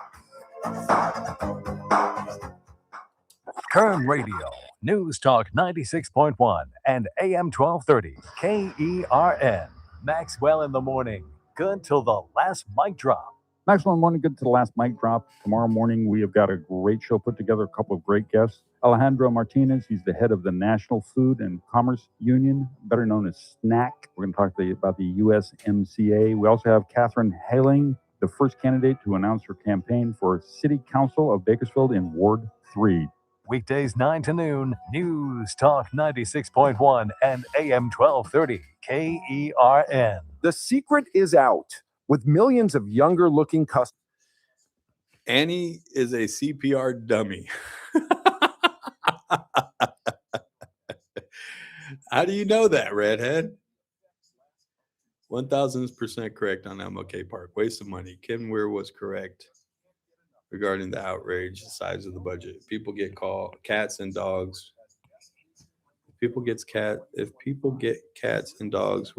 Kern Radio, News Talk 96.1 and AM 1230, KERN. Maxwell in the morning, good till the last mic drop. Maxwell in the morning, good to the last mic drop. Tomorrow morning, we have got a great show put together, a couple of great guests. Alejandro Martinez, he's the head of the National Food and Commerce Union, better known as SNAC. We're going to talk about the USMCA. We also have Catherine Haling, the first candidate to announce her campaign for City Council of Bakersfield in Ward 3. Weekdays 9 to noon, News Talk 96.1 and AM 1230, KERN. The secret is out. With millions of younger-looking customers. Annie is a CPR dummy. How do you know that, Redhead? 1,000% correct on MLK Park. Waste of money. Ken Weir was correct regarding the outrage, the size of the budget. People get called cats and dogs. If people get cats and dogs,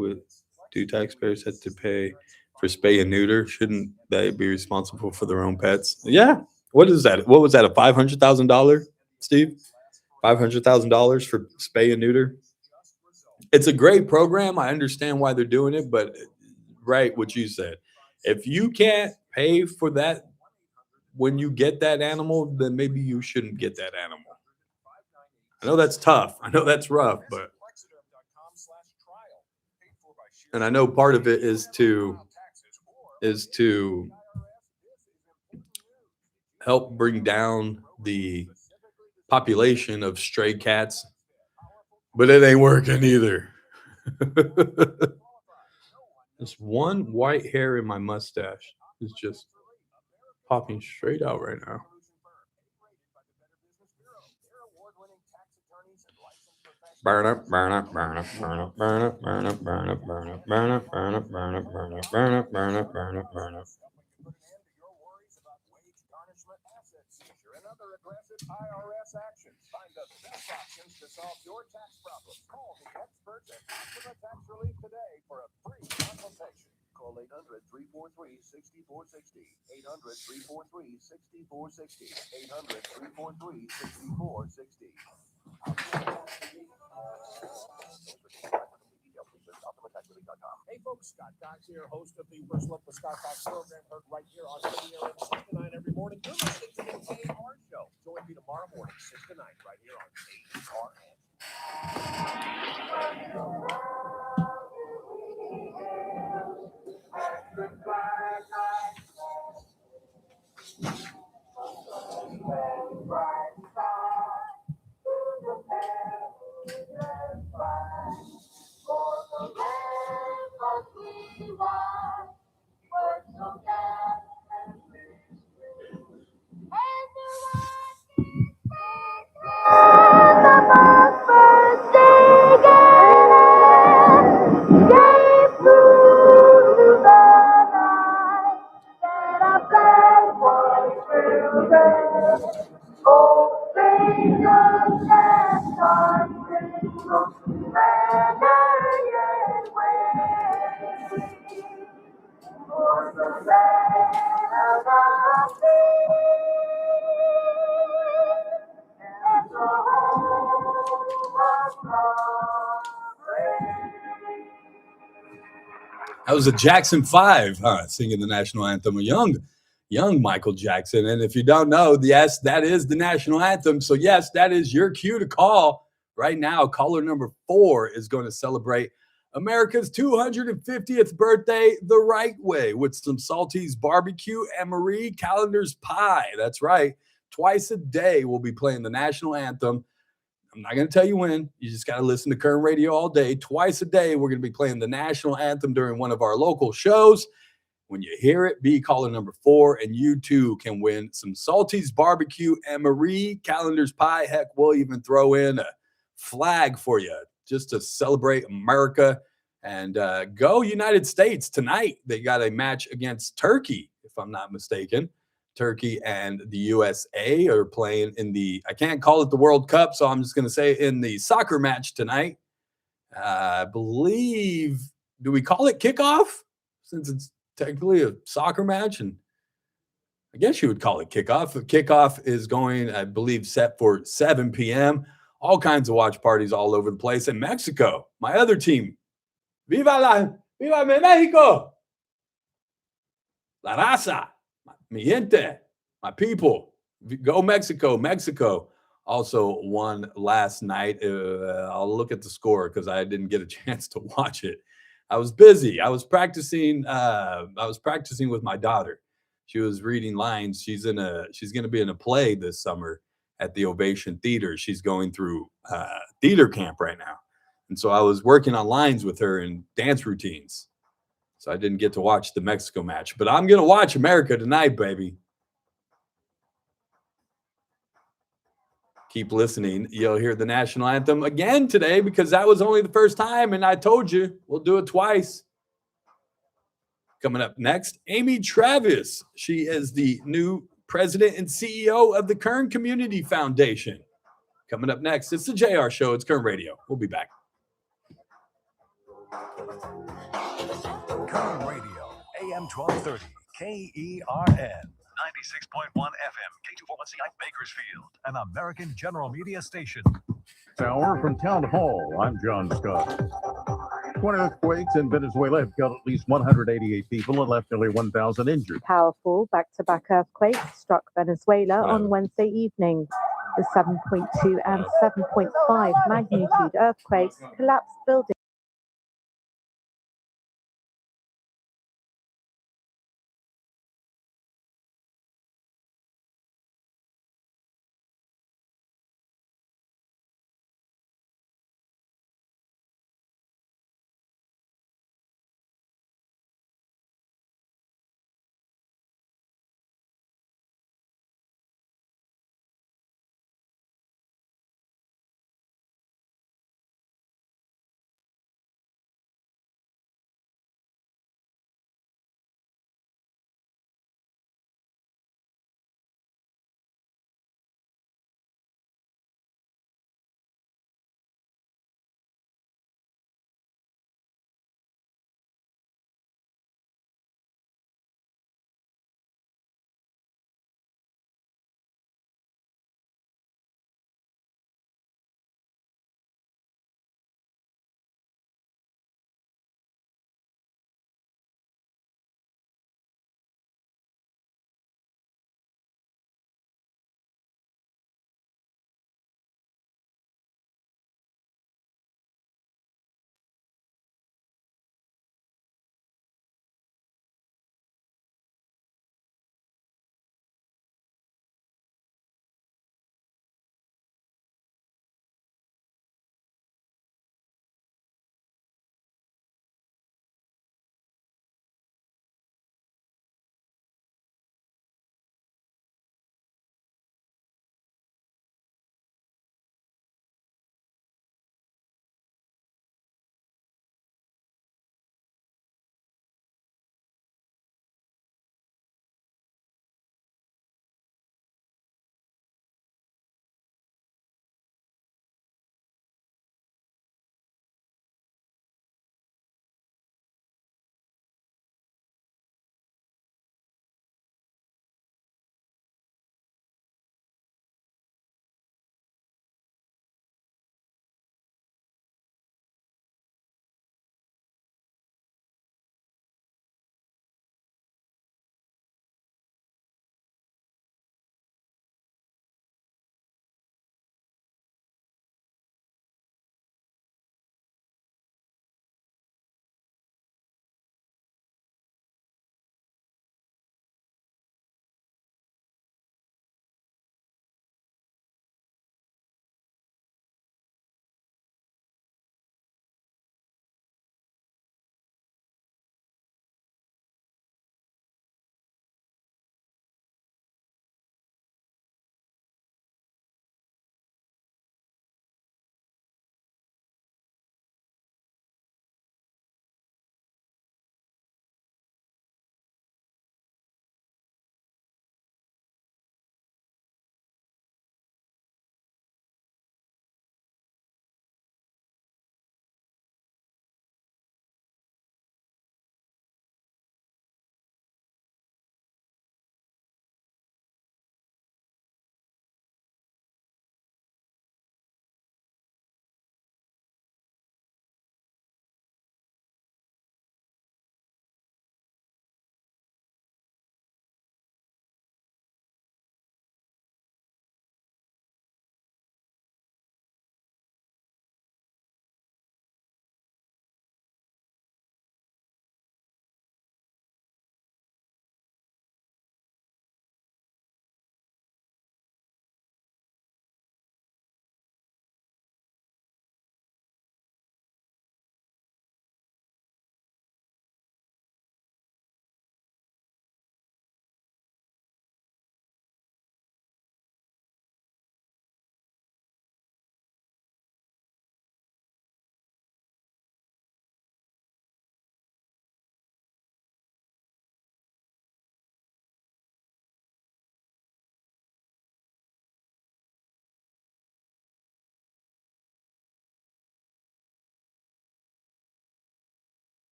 do taxpayers have to pay for spay and neuter? Shouldn't they be responsible for their own pets? Yeah. What is that? What was that? A $500,000, Steve? $500,000 for spay and neuter? It's a great program. I understand why they're doing it, but right what you said. If you can't pay for that when you get that animal, then maybe you shouldn't get that animal. I know that's tough. I know that's rough, but and I know part of it is to help bring down the population of stray cats, but it ain't working either. This one white hair in my mustache is just popping straight out right now. Burn up, burn up, burn up, burn up, burn up, burn up, burn up, burn up, burn up, burn up, burn up, burn up, burn up, burn up, burn up, burn up. Another aggressive IRS action. Find the best options to solve your tax problems. Call the experts at Optima Tax Relief today for a free consultation. Call 800-343-6460. 800-343-6460. 800-343-6460. Hey folks, Scott Cox here, host of the First Look with Scott Cox program, heard right here on Radio 6 to 9 every morning. You're listening to the KR Show. Join me tomorrow morning, 6 to 9, right here on KRN. That was a Jackson 5, singing the national anthem. A young Michael Jackson. And if you don't know, yes, that is the national anthem. So yes, that is your cue to call right now. Caller number 4 is going to celebrate America's 250th birthday the right way with some Salty's barbecue and Marie Callender's pie. That's right. Twice a day we'll be playing the national anthem. I'm not going to tell you when. You just got to listen to Current Radio all day. Twice a day, we're going to be playing the national anthem during one of our local shows. When you hear it, be caller number 4, and you too can win some Salty's barbecue and Marie Callender's pie. Heck, we'll even throw in a flag for you just to celebrate America. And go United States tonight. They got a match against Turkey, if I'm not mistaken. Turkey and the USA are playing in the, I can't call it the World Cup, so I'm just going to say in the soccer match tonight. I believe, do we call it kickoff? Since it's technically a soccer match, and I guess you would call it kickoff. The kickoff is going, I believe, set for 7 p.m. All kinds of watch parties all over the place. In Mexico, my other team, Viva Mexico! La raza! Mi gente, my people, go Mexico. Mexico also won last night. I'll look at the score because I didn't get a chance to watch it. I was busy. I was practicing with my daughter. She was reading lines. She's going to be in a play this summer at the Ovation Theater. She's going through theater camp right now. And so I was working on lines with her and dance routines. So I didn't get to watch the Mexico match, but I'm going to watch America tonight, baby. Keep listening. You'll hear the national anthem again today because that was only the first time, and I told you we'll do it twice. Coming up next, Amy Travis. She is the new president and CEO of the Kern Community Foundation. Coming up next, it's the JR Show. It's Kern Radio. We'll be back. Kern Radio, AM 1230, KERN, 96.1 FM, K241CI Bakersfield, an American General Media station. Hour from Town Hall, I'm John Scott. twin earthquakes in Venezuela have killed at least 188 people and left nearly 1,000 injured. Powerful back-to-back earthquakes struck Venezuela on Wednesday evening. The 7.2 and 7.5 magnitude earthquakes collapsed buildings.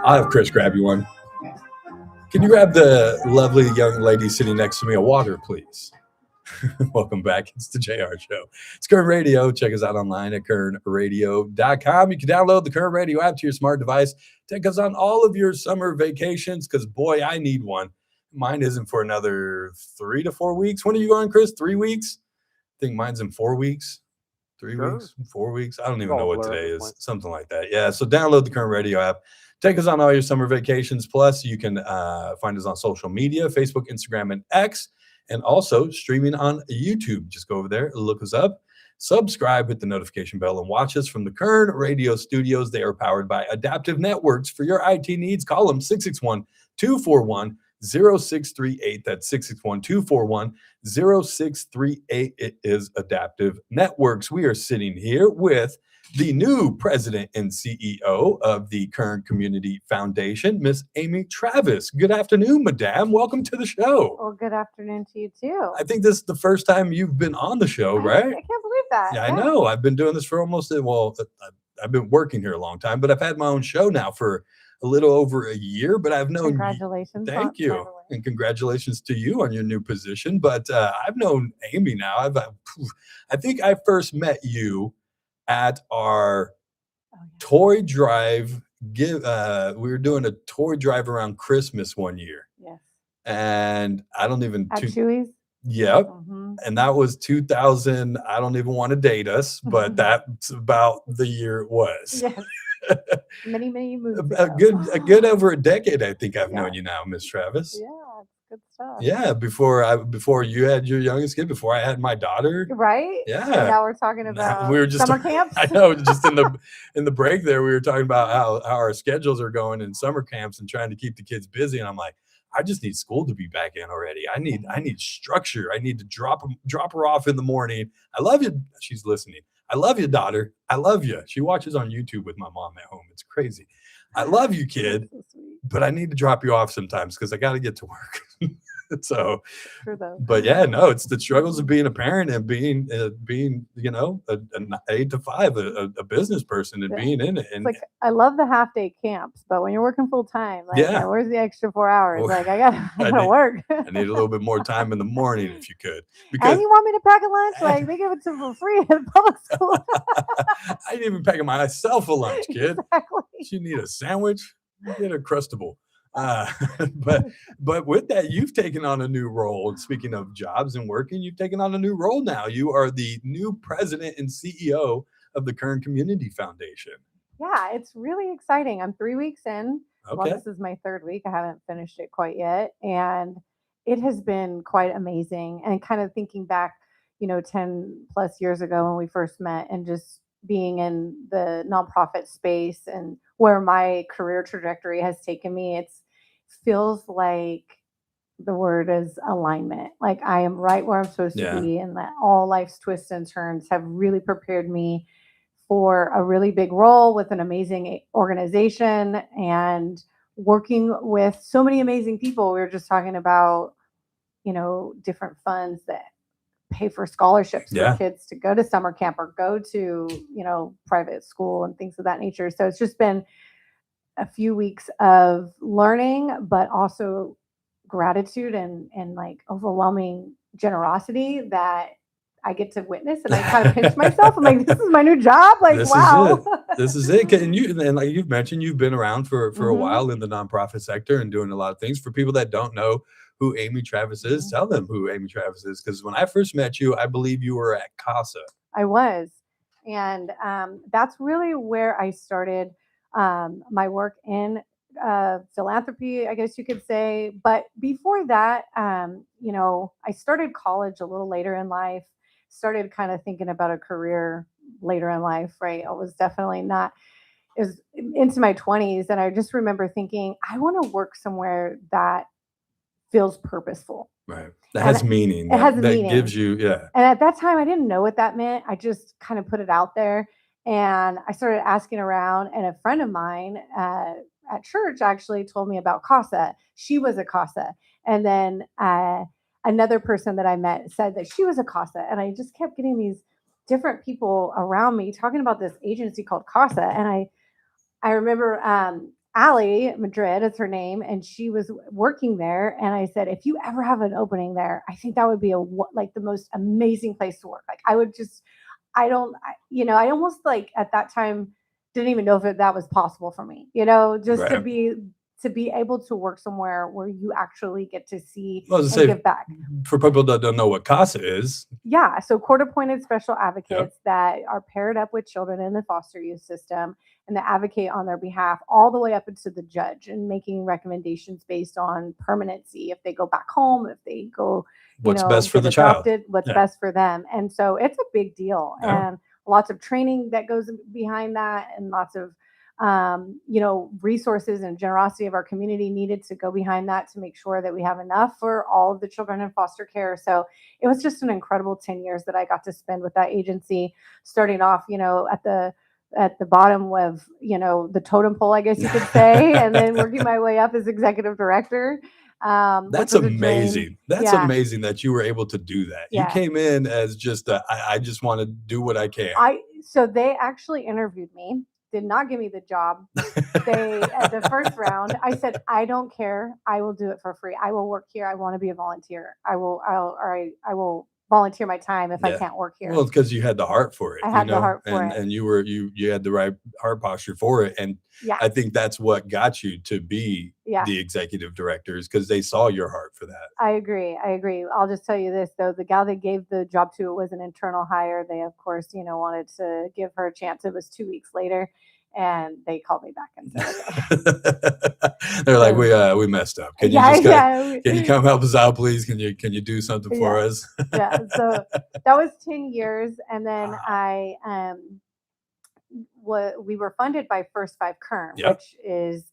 I'll have Chris grab you one. Can you grab the lovely young lady sitting next to me a water, please? Welcome back. It's the JR Show. It's Current Radio. Check us out online at currentradio.com. You can download the Current Radio app to your smart device. Take us on all of your summer vacations because, boy, I need one. Mine isn't for another 3 to 4 weeks. When are you going, Chris? 3 weeks? I think mine's in 4 weeks. 3 weeks? 4 weeks? I don't even know what today is. Something like that. Yeah, so download the Current Radio app. Take us on all your summer vacations. Plus, you can find us on social media, Facebook, Instagram, and X. And also streaming on YouTube. Just go over there, look us up, subscribe, hit the notification bell, and watch us from the Current Radio studios. They are powered by Adaptive Networks. For your IT needs, call them 661-241-0638. That's 661-241-0638. It is Adaptive Networks. We are sitting here with the new president and CEO of the Kern Community Foundation, Miss Amy Travis. Good afternoon, madam. Welcome to the show. Well, good afternoon to you, too. I think this is the first time you've been on the show, right? I can't believe that. Yeah, I know. I've been doing this for almost, I've been working here a long time, but I've had my own show now for a little over a year, but I've known. Congratulations. Thank you. And congratulations to you on your new position. But I've known Amy now. I think I first met you at our toy drive. We were doing a toy drive around Christmas one year. Yes. And I don't even at Chewy's. Yep. And that was 2000. I don't even want to date us, but that's about the year it was. Yes. Many moons a ago. good over a decade. I think I've known you now, Miss Travis. Yeah, it's good stuff. Yeah, before you had your youngest kid, before I had my daughter. Right. Yeah. And now we're talking about we were just summer camps. I know, just in the break there, we were talking about how our schedules are going in summer camps and trying to keep the kids busy. And I'm like, I just need school to be back in already. I need structure. I need to drop her off in the morning. I love you. She's listening. I love you, daughter. I love you. She watches on YouTube with my mom at home. It's crazy. I love you, kid, but I need to drop you off sometimes because I got to get to work. So, but yeah, no, it's the struggles of being a parent and being an 8 to 5, a business person and being in it. And it's like, I love the half day camps, but when you're working full time, where's the extra 4 hours? Like I gotta work. I need a little bit more time in the morning if you could. Because and you want me to pack a lunch? Like they give it to for free at public school. I didn't even pack myself a lunch, kid. Exactly. You need a sandwich? Get a Crustable. But with that, you've taken on a new role. Speaking of jobs and working, you've taken on a new role now. You are the new president and CEO of the Kern Community Foundation. Yeah, it's really exciting. I'm 3 weeks in. Okay. Well, this is my third week. I haven't finished it quite yet. And it has been quite amazing. And kind of thinking back, 10 plus years ago when we first met and just being in the nonprofit space and where my career trajectory has taken me, it feels like the word is alignment. Like I am right where I'm supposed to be, and that all life's twists and turns have really prepared me for a really big role with an amazing organization and working with so many amazing people. We were just talking about, different funds that pay for scholarships for kids to go to summer camp or go to, private school and things of that nature. So it's just been a few weeks of learning, but also gratitude and like overwhelming generosity that I get to witness. And I kind of pinch myself. I'm like, this is my new job. Like, wow. This is it. And like you've mentioned, you've been around for a while in the nonprofit sector and doing a lot of things. For people that don't know who Amy Travis is, tell them who Amy Travis is. Because when I first met you, I believe you were at CASA. I was. And that's really where I started my work in philanthropy, I guess you could say. But before that, I started college a little later in life, started kind of thinking about a career later in life, right? I was definitely not, it was into my 20s. And I just remember thinking, I want to work somewhere that feels purposeful. Right. That has meaning. It has that meaning. Gives you, And at that time, I didn't know what that meant. I just kind of put it out there. And I started asking around, and a friend of mine at church actually told me about CASA. She was a CASA. And then another person that I met said that she was a CASA. And I just kept getting these different people around me talking about this agency called CASA. And I remember Allie Madrid is her name, and she was working there. And I said, if you ever have an opening there, I think that would be like the most amazing place to work. Like I would just, I almost like at that time didn't even know if that was possible for me, just to be able to work somewhere where you actually get to see and give back. For people that don't know what CASA is. Yeah. So court-appointed special advocates that are paired up with children in the foster youth system and that advocate on their behalf all the way up into the judge and making recommendations based on permanency. If they go back home, if they go, what's best for the adopted, child, what's best for them. And so it's a big deal and lots of training that goes behind that and lots of resources and generosity of our community needed to go behind that to make sure that we have enough for all of the children in foster care. So it was just an incredible 10 years that I got to spend with that agency, starting off, at the bottom of, the totem pole, I guess you could say, and then working my way up as executive director. That's amazing. That's amazing that you were able to do that. You came in as just, I just want to do what I can. So they actually interviewed me. Did not give me the job. They at the first round, I said, I don't care. I will do it for free. I will work here. I want to be a volunteer. I will volunteer my time if I can't work here. Well, because you had the heart for it. I had the heart for it. And you had the right heart posture for it. And I think that's what got you to be the executive director, is because they saw your heart for that. I agree. I'll just tell you this, though. The gal they gave the job to was an internal hire. They, of course, wanted to give her a chance. It was 2 weeks later. And they called me back and said, okay. They're like, we messed up. Can you come help us out, please? Can you do something for us? So that was 10 years. And then we were funded by First 5 Kern, which is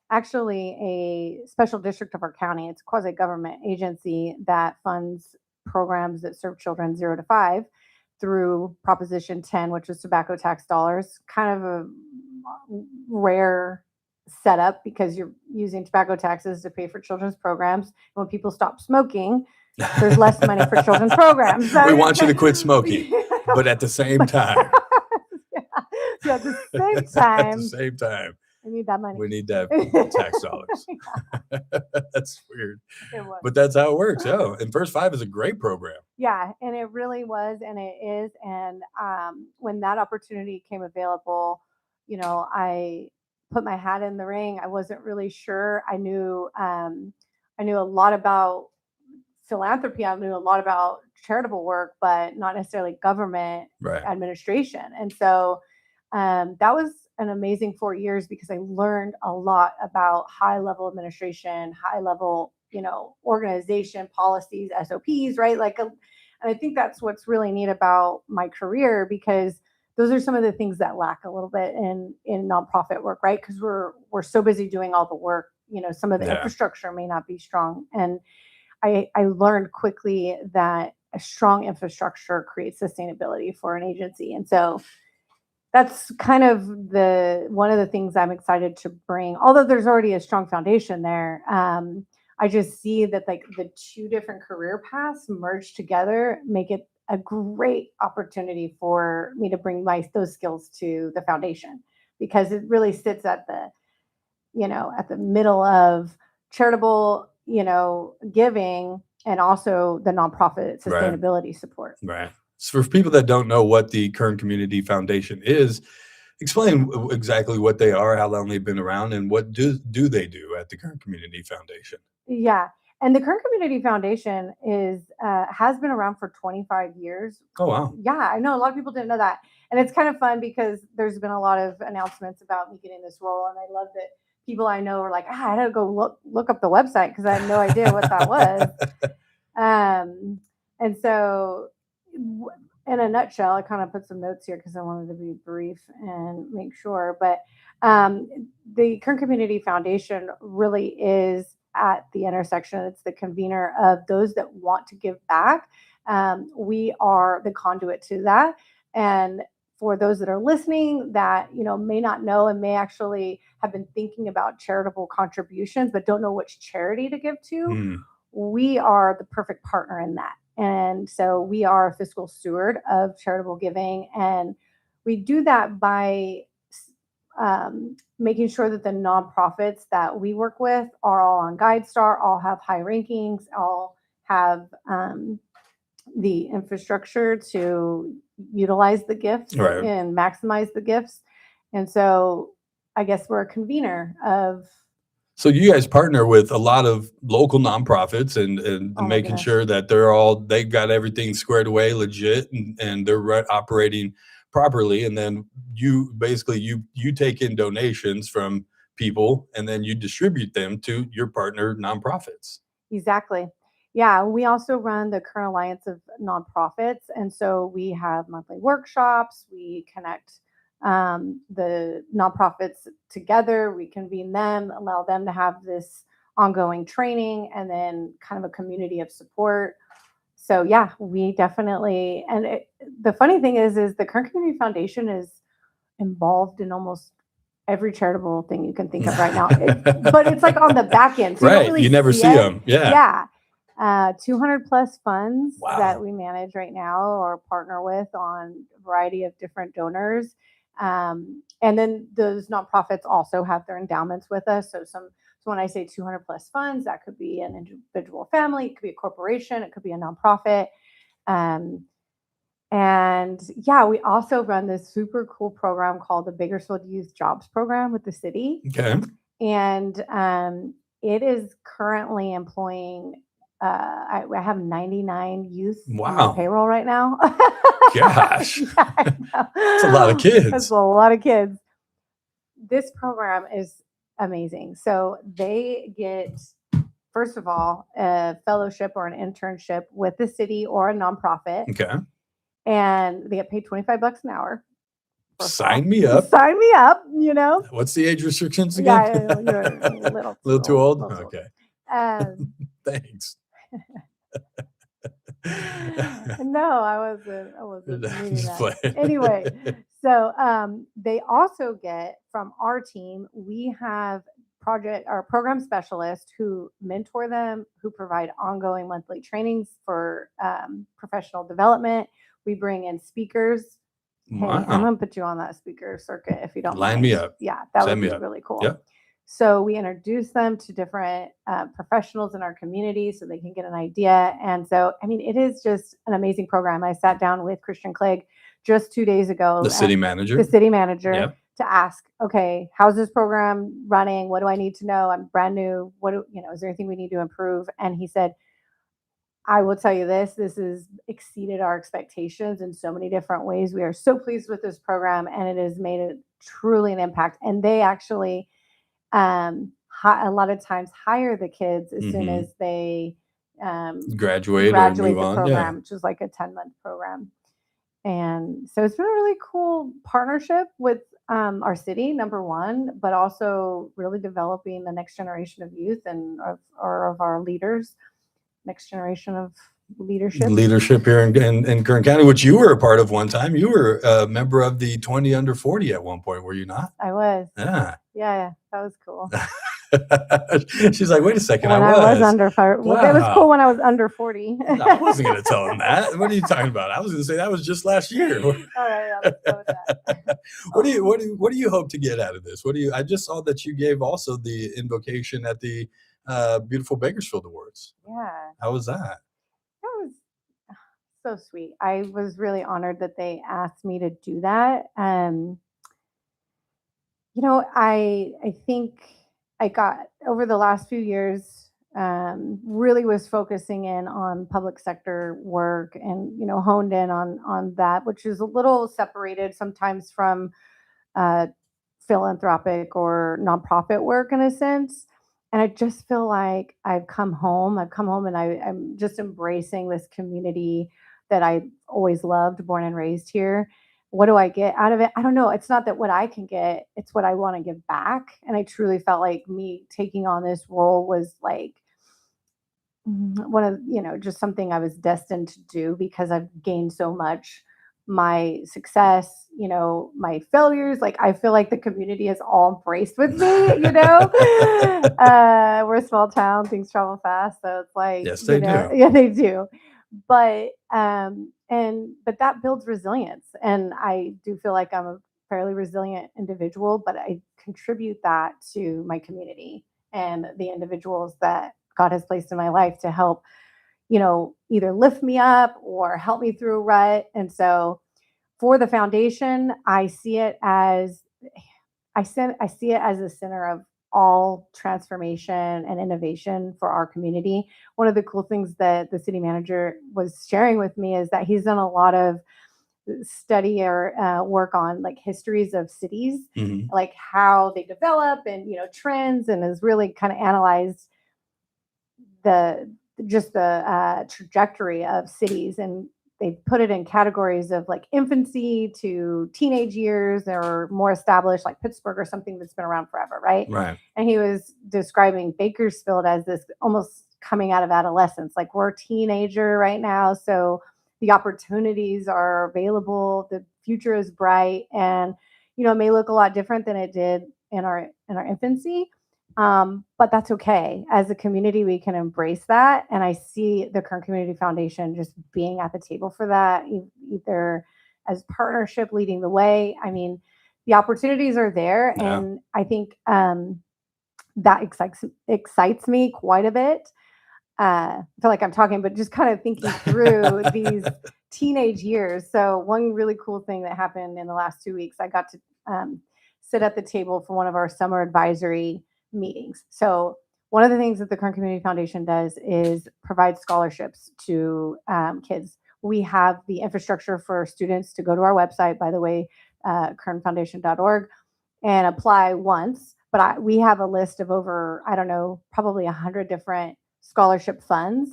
actually a special district of our county. It's a quasi-government agency that funds programs that serve children 0 to 5 through Proposition 10, which is tobacco tax dollars. Kind of a rare setup because you're using tobacco taxes to pay for children's programs. And when people stop smoking, there's less money for children's programs. So we want you to quit smoking, but at the same time. At the same time. At the same time. We need that money. We need that tax dollars. That's weird. But that's how it works. Yeah. And First 5 is a great program. Yeah. And it really was. And it is. And when that opportunity came available, I put my hat in the ring. I wasn't really sure. I knew a lot about philanthropy. I knew a lot about charitable work, but not necessarily government administration. And so that was an amazing 4 years because I learned a lot about high level administration, high level, organization, policies, SOPs, right? And I think that's what's really neat about my career, because those are some of the things that lack a little bit in nonprofit work, right? Because we're so busy doing all the work, some of the infrastructure may not be strong. And I learned quickly that a strong infrastructure creates sustainability for an agency. And so that's kind of one of the things I'm excited to bring, although there's already a strong foundation there. I just see that the two different career paths merged together make it a great opportunity for me to bring those skills to the foundation, because it really sits at the middle of charitable, giving and also the nonprofit sustainability support. Right. So for people that don't know what the Kern Community Foundation is, explain exactly what they are, how long they've been around, and what do they do at the Kern Community Foundation? Yeah. And the Kern Community Foundation has been around for 25 years. Oh, wow. Yeah, I know a lot of people didn't know that. And it's kind of fun because there's been a lot of announcements about me getting this role. And I love that people I know are like, I had to go look up the website because I had no idea what that was. And so in a nutshell, I kind of put some notes here because I wanted to be brief and make sure. But the Kern Community Foundation really is at the intersection. It's the convener of those that want to give back. We are the conduit to that. And for those that are listening that, may not know and may actually have been thinking about charitable contributions, but don't know which charity to give to, we are the perfect partner in that. And so we are a fiscal steward of charitable giving. And we do that by making sure that the nonprofits that we work with are all on GuideStar, all have high rankings, all have the infrastructure to utilize the gifts Right. and maximize the gifts. And so I guess we're a convener of. So you guys partner with a lot of local nonprofits and Oh my making goodness. sure that they've got everything squared away, legit, and they're operating properly. And then you basically you take in donations from people and then you distribute them to your partner nonprofits. Exactly. Yeah, we also run the Current Alliance of Nonprofits. And so we have monthly workshops. We connect the nonprofits together. We convene them, allow them to have this ongoing training, and then kind of a community of support. So yeah, we definitely, and the funny thing is the Current Community Foundation is involved in almost every charitable thing you can think of right now. But it's like on the back end. So you don't Right. really You never see it. them. Yeah. Yeah. 200 plus funds Wow. that we manage right now or partner with on a variety of different donors. And then those nonprofits also have their endowments with us. So when I say 200 plus funds, that could be an individual family, it could be a corporation, it could be a nonprofit. And yeah, we also run this super cool program called the Bakersfield Youth Jobs Program with the city. Okay. And it is currently employing, I have 99 youth on Wow. my payroll right now. Gosh. Yeah, I know. That's a lot of kids. That's a lot of kids. This program is amazing. So they get, first of all, a fellowship or an internship with the city or a nonprofit. Okay. And they get paid $25 an hour. Sign me up. Sign me up, you know? What's the age restrictions again? Yeah, you're a little too old? little too Okay. old. Thanks. No, I wasn't meaning Just that. playing. Anyway, so they also get from our team, we have program specialists who mentor them, who provide ongoing monthly trainings for professional development. We bring in speakers. Hey, Wow. I'm gonna put you on that speaker circuit if you don't Line mind. me up. Yeah, that Sign would me be up. really cool. Yep. So we introduce them to different professionals in our community so they can get an idea. And so, I mean, it is just an amazing program. I sat down with Christian Clegg just 2 days ago. The city manager. The city manager. Yep. To ask, okay, how's this program running? What do I need to know? I'm brand new. Is there anything we need to improve? And he said, I will tell you this has exceeded our expectations in so many different ways. We are so pleased with this program and it has made it truly an impact. And they actually, a lot of times hire the kids as soon as they graduate the or move on. program, which is like a 10-month program. And so it's been a really cool partnership with our city, number one, but also really developing the next generation of youth and of our leaders, next generation of leadership. Leadership here in Kern County, which you were a part of one time. You were a member of the 20 under 40 at one point, were you not? I was. Yeah. Yeah, that was cool. She's like, wait a second, When I was under 40. Well, it was cool when I was under 40. No, I wasn't going to tell him that. What are you talking about? I was going to say that was just last year. All right, yeah, let's go with that. What do you hope to get out of this? I just saw that you gave also the invocation at the Beautiful Bakersfield Awards. Yeah. How was that? That was so sweet. I was really honored that they asked me to do that. I think I got over the last few years, really was focusing in on public sector work and, honed in on that, which is a little separated sometimes from philanthropic or nonprofit work in a sense. And I just feel like I've come home and I'm just embracing this community that I always loved, born and raised here. What do I get out of it? I don't know. It's not that what I can get, it's what I want to give back. And I truly felt like me taking on this role was like one of, just something I was destined to do because I've gained so much. My success, my failures, like I feel like the community is all embraced with me, we're a small town, things travel fast. So it's like, yes, they do. Yeah, they do. but that builds resilience, and I do feel like I'm a fairly resilient individual, but I contribute that to my community and the individuals that God has placed in my life to help, either lift me up or help me through a rut. And so for the foundation, I see it as the center of all transformation and innovation for our community. One of the cool things that the city manager was sharing with me is that he's done a lot of study or work on like histories of cities, like how they develop and trends, and has really kind of analyzed the trajectory of cities, and they put it in categories of like infancy to teenage years or more established, like Pittsburgh or something that's been around forever, right? Right. And he was describing Bakersfield as this almost coming out of adolescence, like we're a teenager right now, so the opportunities are available, the future is bright, and it may look a lot different than it did in our infancy. But that's okay. As a community, we can embrace that. And I see the Kern Community Foundation just being at the table for that, either as partnership leading the way. I mean, the opportunities are there. Yeah. And I think that excites me quite a bit. I feel like I'm talking, but just kind of thinking through these teenage years. So one really cool thing that happened in the last 2 weeks, I got to sit at the table for one of our summer advisory meetings. So one of the things that the Kern Community Foundation does is provide scholarships to kids. We have the infrastructure for students to go to our website, by the way, kernfoundation.org, and apply once. But we have a list of over, I don't know, probably 100 different scholarship funds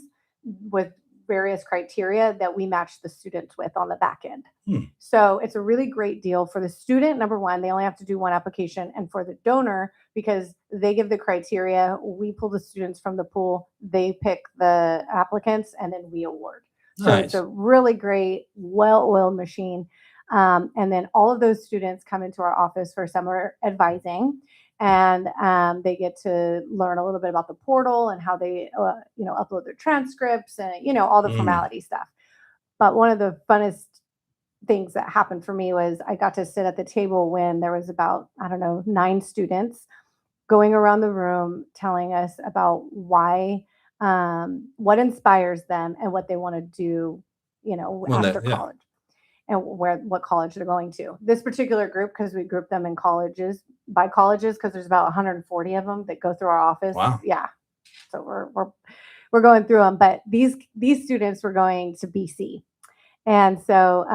with various criteria that we match the students with on the back end. So it's a really great deal for the student. Number one, they only have to do one application, and for the donor, because they give the criteria, we pull the students from the pool, they pick the applicants, and then we award. So it's a really great, well-oiled machine. And then all of those students come into our office for summer advising, and they get to learn a little bit about the portal and how they, upload their transcripts and, all the formality stuff. But one of the funnest things that happened for me was I got to sit at the table when there was about, 9 students going around the room telling us about why, what inspires them and what they want to do, after college. And what college they're going to. This particular group, because we group them in colleges, because there's about 140 of them that go through our office. Wow. Yeah. So we're going through them. But these students were going to BC. And so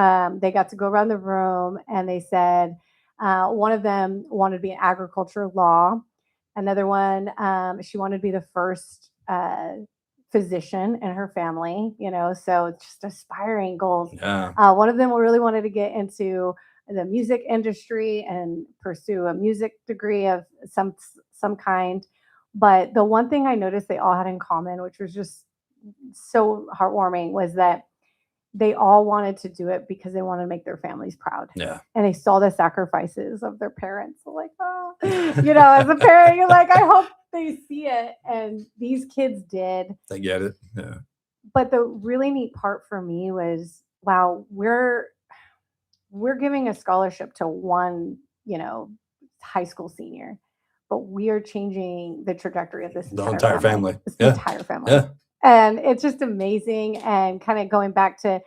they got to go around the room, and they said one of them wanted to be in agriculture law. Another one, she wanted to be the first physician in her family, so it's just aspiring goals. Yeah. One of them really wanted to get into the music industry and pursue a music degree of some kind. But the one thing I noticed they all had in common, which was just so heartwarming, was that they all wanted to do it because they wanted to make their families proud. Yeah. And they saw the sacrifices of their parents. So like, as a parent, you're like, I hope they see it. And these kids did. I get it. Yeah. But the really neat part for me was, wow, we're giving a scholarship to one, high school senior, but we are changing the trajectory of this entire family. The entire family. Yeah. And it's just amazing. And kind of going back to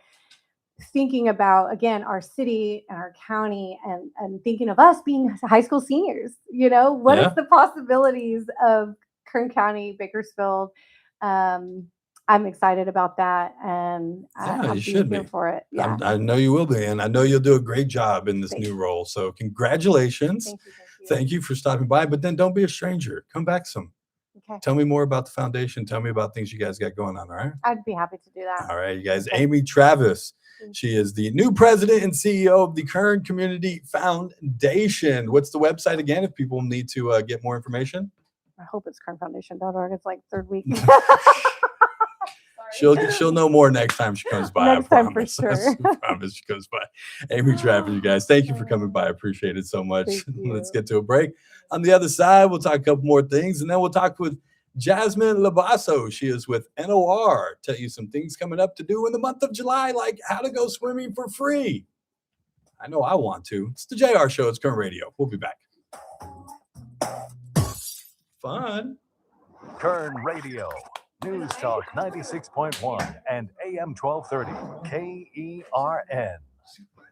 thinking about, again, our city and our county, and thinking of us being high school seniors, what is the possibilities of Kern County, Bakersfield? I'm excited about that, and I'll be here for it. Yeah. I know you will be, and I know you'll do a great job in this new role. So congratulations. Thank you for stopping by, but then don't be a stranger. Come back some. Okay. Tell me more about the foundation. Tell me about things you guys got going on. All right. I'd be happy to do that. All right, you guys. Amy Travis. She is the new president and CEO of the Kern Community Foundation. What's the website again if people need to get more information? I hope it's kernfoundation.org. It's like third week. She'll know more next time she comes by. Next time for sure. I promise she goes by. Amy Travis, you guys. Thank you for coming by. I appreciate it so much. Let's get to a break. On the other side, we'll talk a couple more things, and then we'll talk with Jasmine Labasso. She is with NOR. Tell you some things coming up to do in the month of July, like how to go swimming for free. I know I want to. It's the JR Show. It's Current Radio. We'll be back. Fun. Kern Radio, News Talk 96.1 and AM 1230, KERN.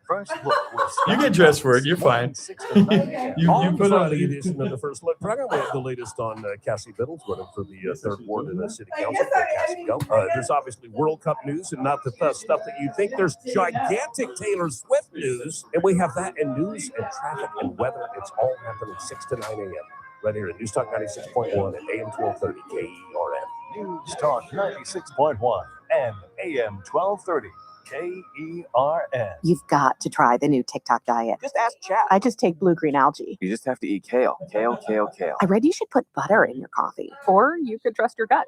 First Look. With You get dressed for it. You're fine. You put put on on the edition of the First Look program. We have the latest on Cassie Biddles running for the third ward in the city council. Cassie, go. There's obviously World Cup news and not the stuff that you think. There's gigantic Taylor Swift news, and we have that in news and traffic and weather. It's all happening 6 to 9 a.m. right here at News Talk 96.1 and AM 1230 KERN. News Talk 96.1 and AM 1230. KERN. You've got to try the new TikTok diet. Just ask Chat. I just take blue-green algae. You just have to eat kale. Kale, kale, kale. I read you should put butter in your coffee. Or you could trust your gut.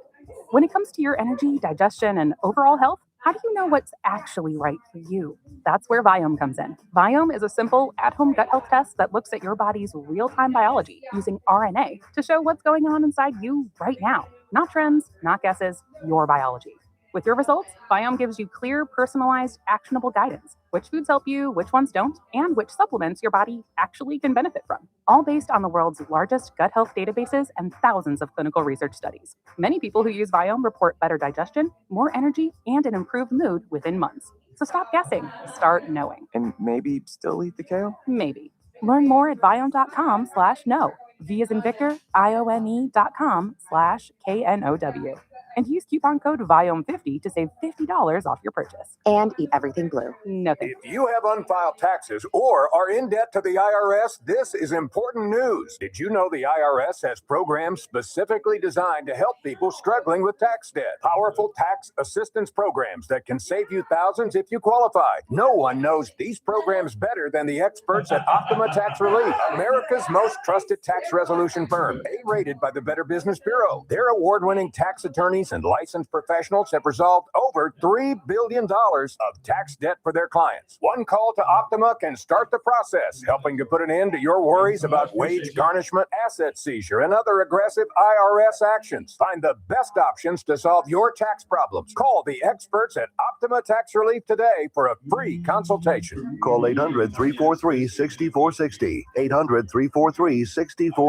When it comes to your energy, digestion, and overall health, how do you know what's actually right for you? That's where Viome comes in. Viome is a simple at-home gut health test that looks at your body's real-time biology using RNA to show what's going on inside you right now. Not trends, not guesses, your biology. With your results, Viome gives you clear, personalized, actionable guidance. Which foods help you, which ones don't, and which supplements your body actually can benefit from. All based on the world's largest gut health databases and thousands of clinical research studies. Many people who use Viome report better digestion, more energy, and an improved mood within months. So stop guessing, start knowing. And maybe still eat the kale? Maybe. Learn more at viome.com/know. V as in Victor, IOME.com/KNOW. And use coupon code VIOME50 to save $50 off your purchase. And eat everything blue. No thanks. If you have unfiled taxes or are in debt to the IRS, this is important news. Did you know the IRS has programs specifically designed to help people struggling with tax debt? Powerful tax assistance programs that can save you thousands if you qualify. No one knows these programs better than the experts at Optima Tax Relief, America's most trusted tax resolution firm, A-rated by the Better Business Bureau. Their award-winning tax attorneys and licensed professionals have resolved over $3 billion of tax debt for their clients. One call to Optima can start the process, helping to put an end to your worries about wage garnishment, asset seizure, and other aggressive IRS actions. Find the best options to solve your tax problems. Call the experts at Optima Tax Relief today for a free consultation. Call 800-343-6460. 800-343-6460.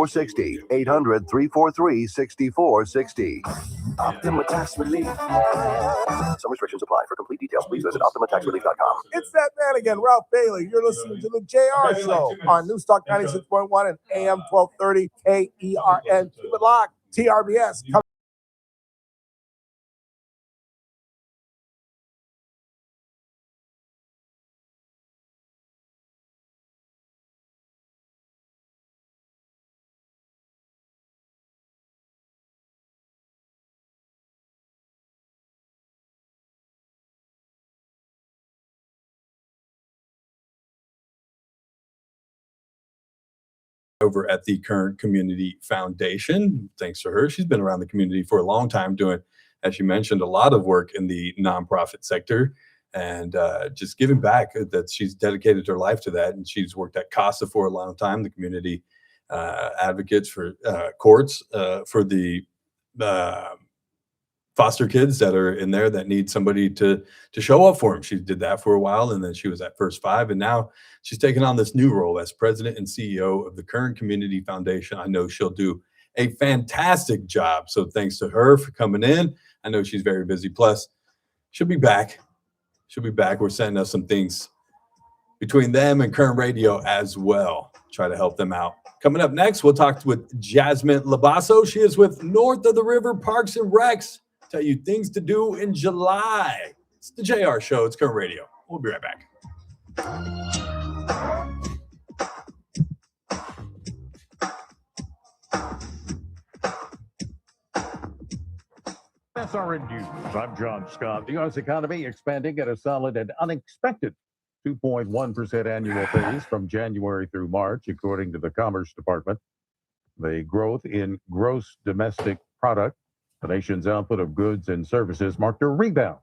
800-343-6460. Optima Tax Relief. Some restrictions apply. For complete details, please visit OptimaTaxRelief.com. It's that man again, Ralph Bailey. You're listening to the JR Show on News Talk 96.1 and AM 1230 KERN. Keep it locked. TRBS. Over at the Current Community Foundation. Thanks to her. She's been around the community for a long time doing, as you mentioned, a lot of work in the nonprofit sector and just giving back. That she's dedicated her life to that. And she's worked at CASA for a long time, the community advocates for courts for the foster kids that are in there that need somebody to show up for them. She did that for a while, and then she was at First Five, and now she's taken on this new role as president and CEO of the Current Community Foundation. I know she'll do a fantastic job. So thanks to her for coming in. I know she's very busy. Plus, she'll be back. She'll be back. We're sending us some things between them and Current Radio as well. Try to help them out. Coming up next, we'll talk with Jasmine Labasso. She is with North of the River Parks and Recs. Tell you things to do in July. It's the JR Show. It's Current Radio. We'll be right back. SRN News. I'm John Scott. The U.S. economy expanding at a solid and unexpected 2.1% annual pace from January through March, according to the Commerce Department. The growth in gross domestic product, the nation's output of goods and services, marked a rebound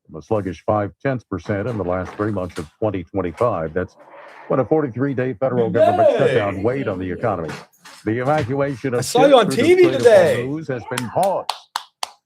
from a sluggish 0.5% in the last 3 months of 2025. That's when a 43-day federal government shutdown weighed on the economy. The evacuation of I saw you on ships through TV the Strait of today. Hormuz has been paused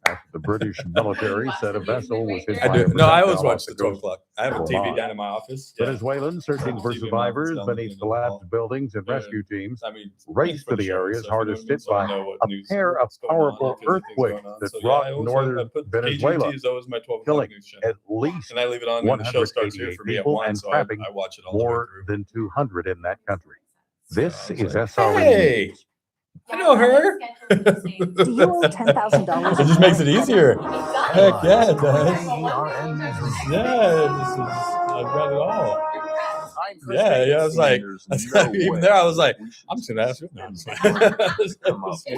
after the British military said a vessel was hit I by a do. No, I projectile always off watch the the 12 coast o'clock. I have a of TV Oman. down in my office. Yeah. Venezuelans searching for TV in my office survivors down beneath in the collapsed hall. buildings and Yeah. rescue teams I mean, raced for to the show, areas so you know hardest what I mean? hit So I by know what a news pair of is going on, powerful if anything's earthquakes going on. that So yeah, I rocked always northern put Venezuela, KGT is always my 12 o'clock killing news channel. at least And I leave it on when the show starts here 188 for me at people 1, and so trapping I watch it all the way more through. than 200 in that country. This I was is like, SRN hey, News. I know her. Do you owe $10,000? It just makes it easier. Heck yeah, it does. KERN Newsroom. Yeah, I've got it all. I'm Chris Yeah, Davis. I was like, even there, I was like, I'm just gonna ask you. No, I'm just make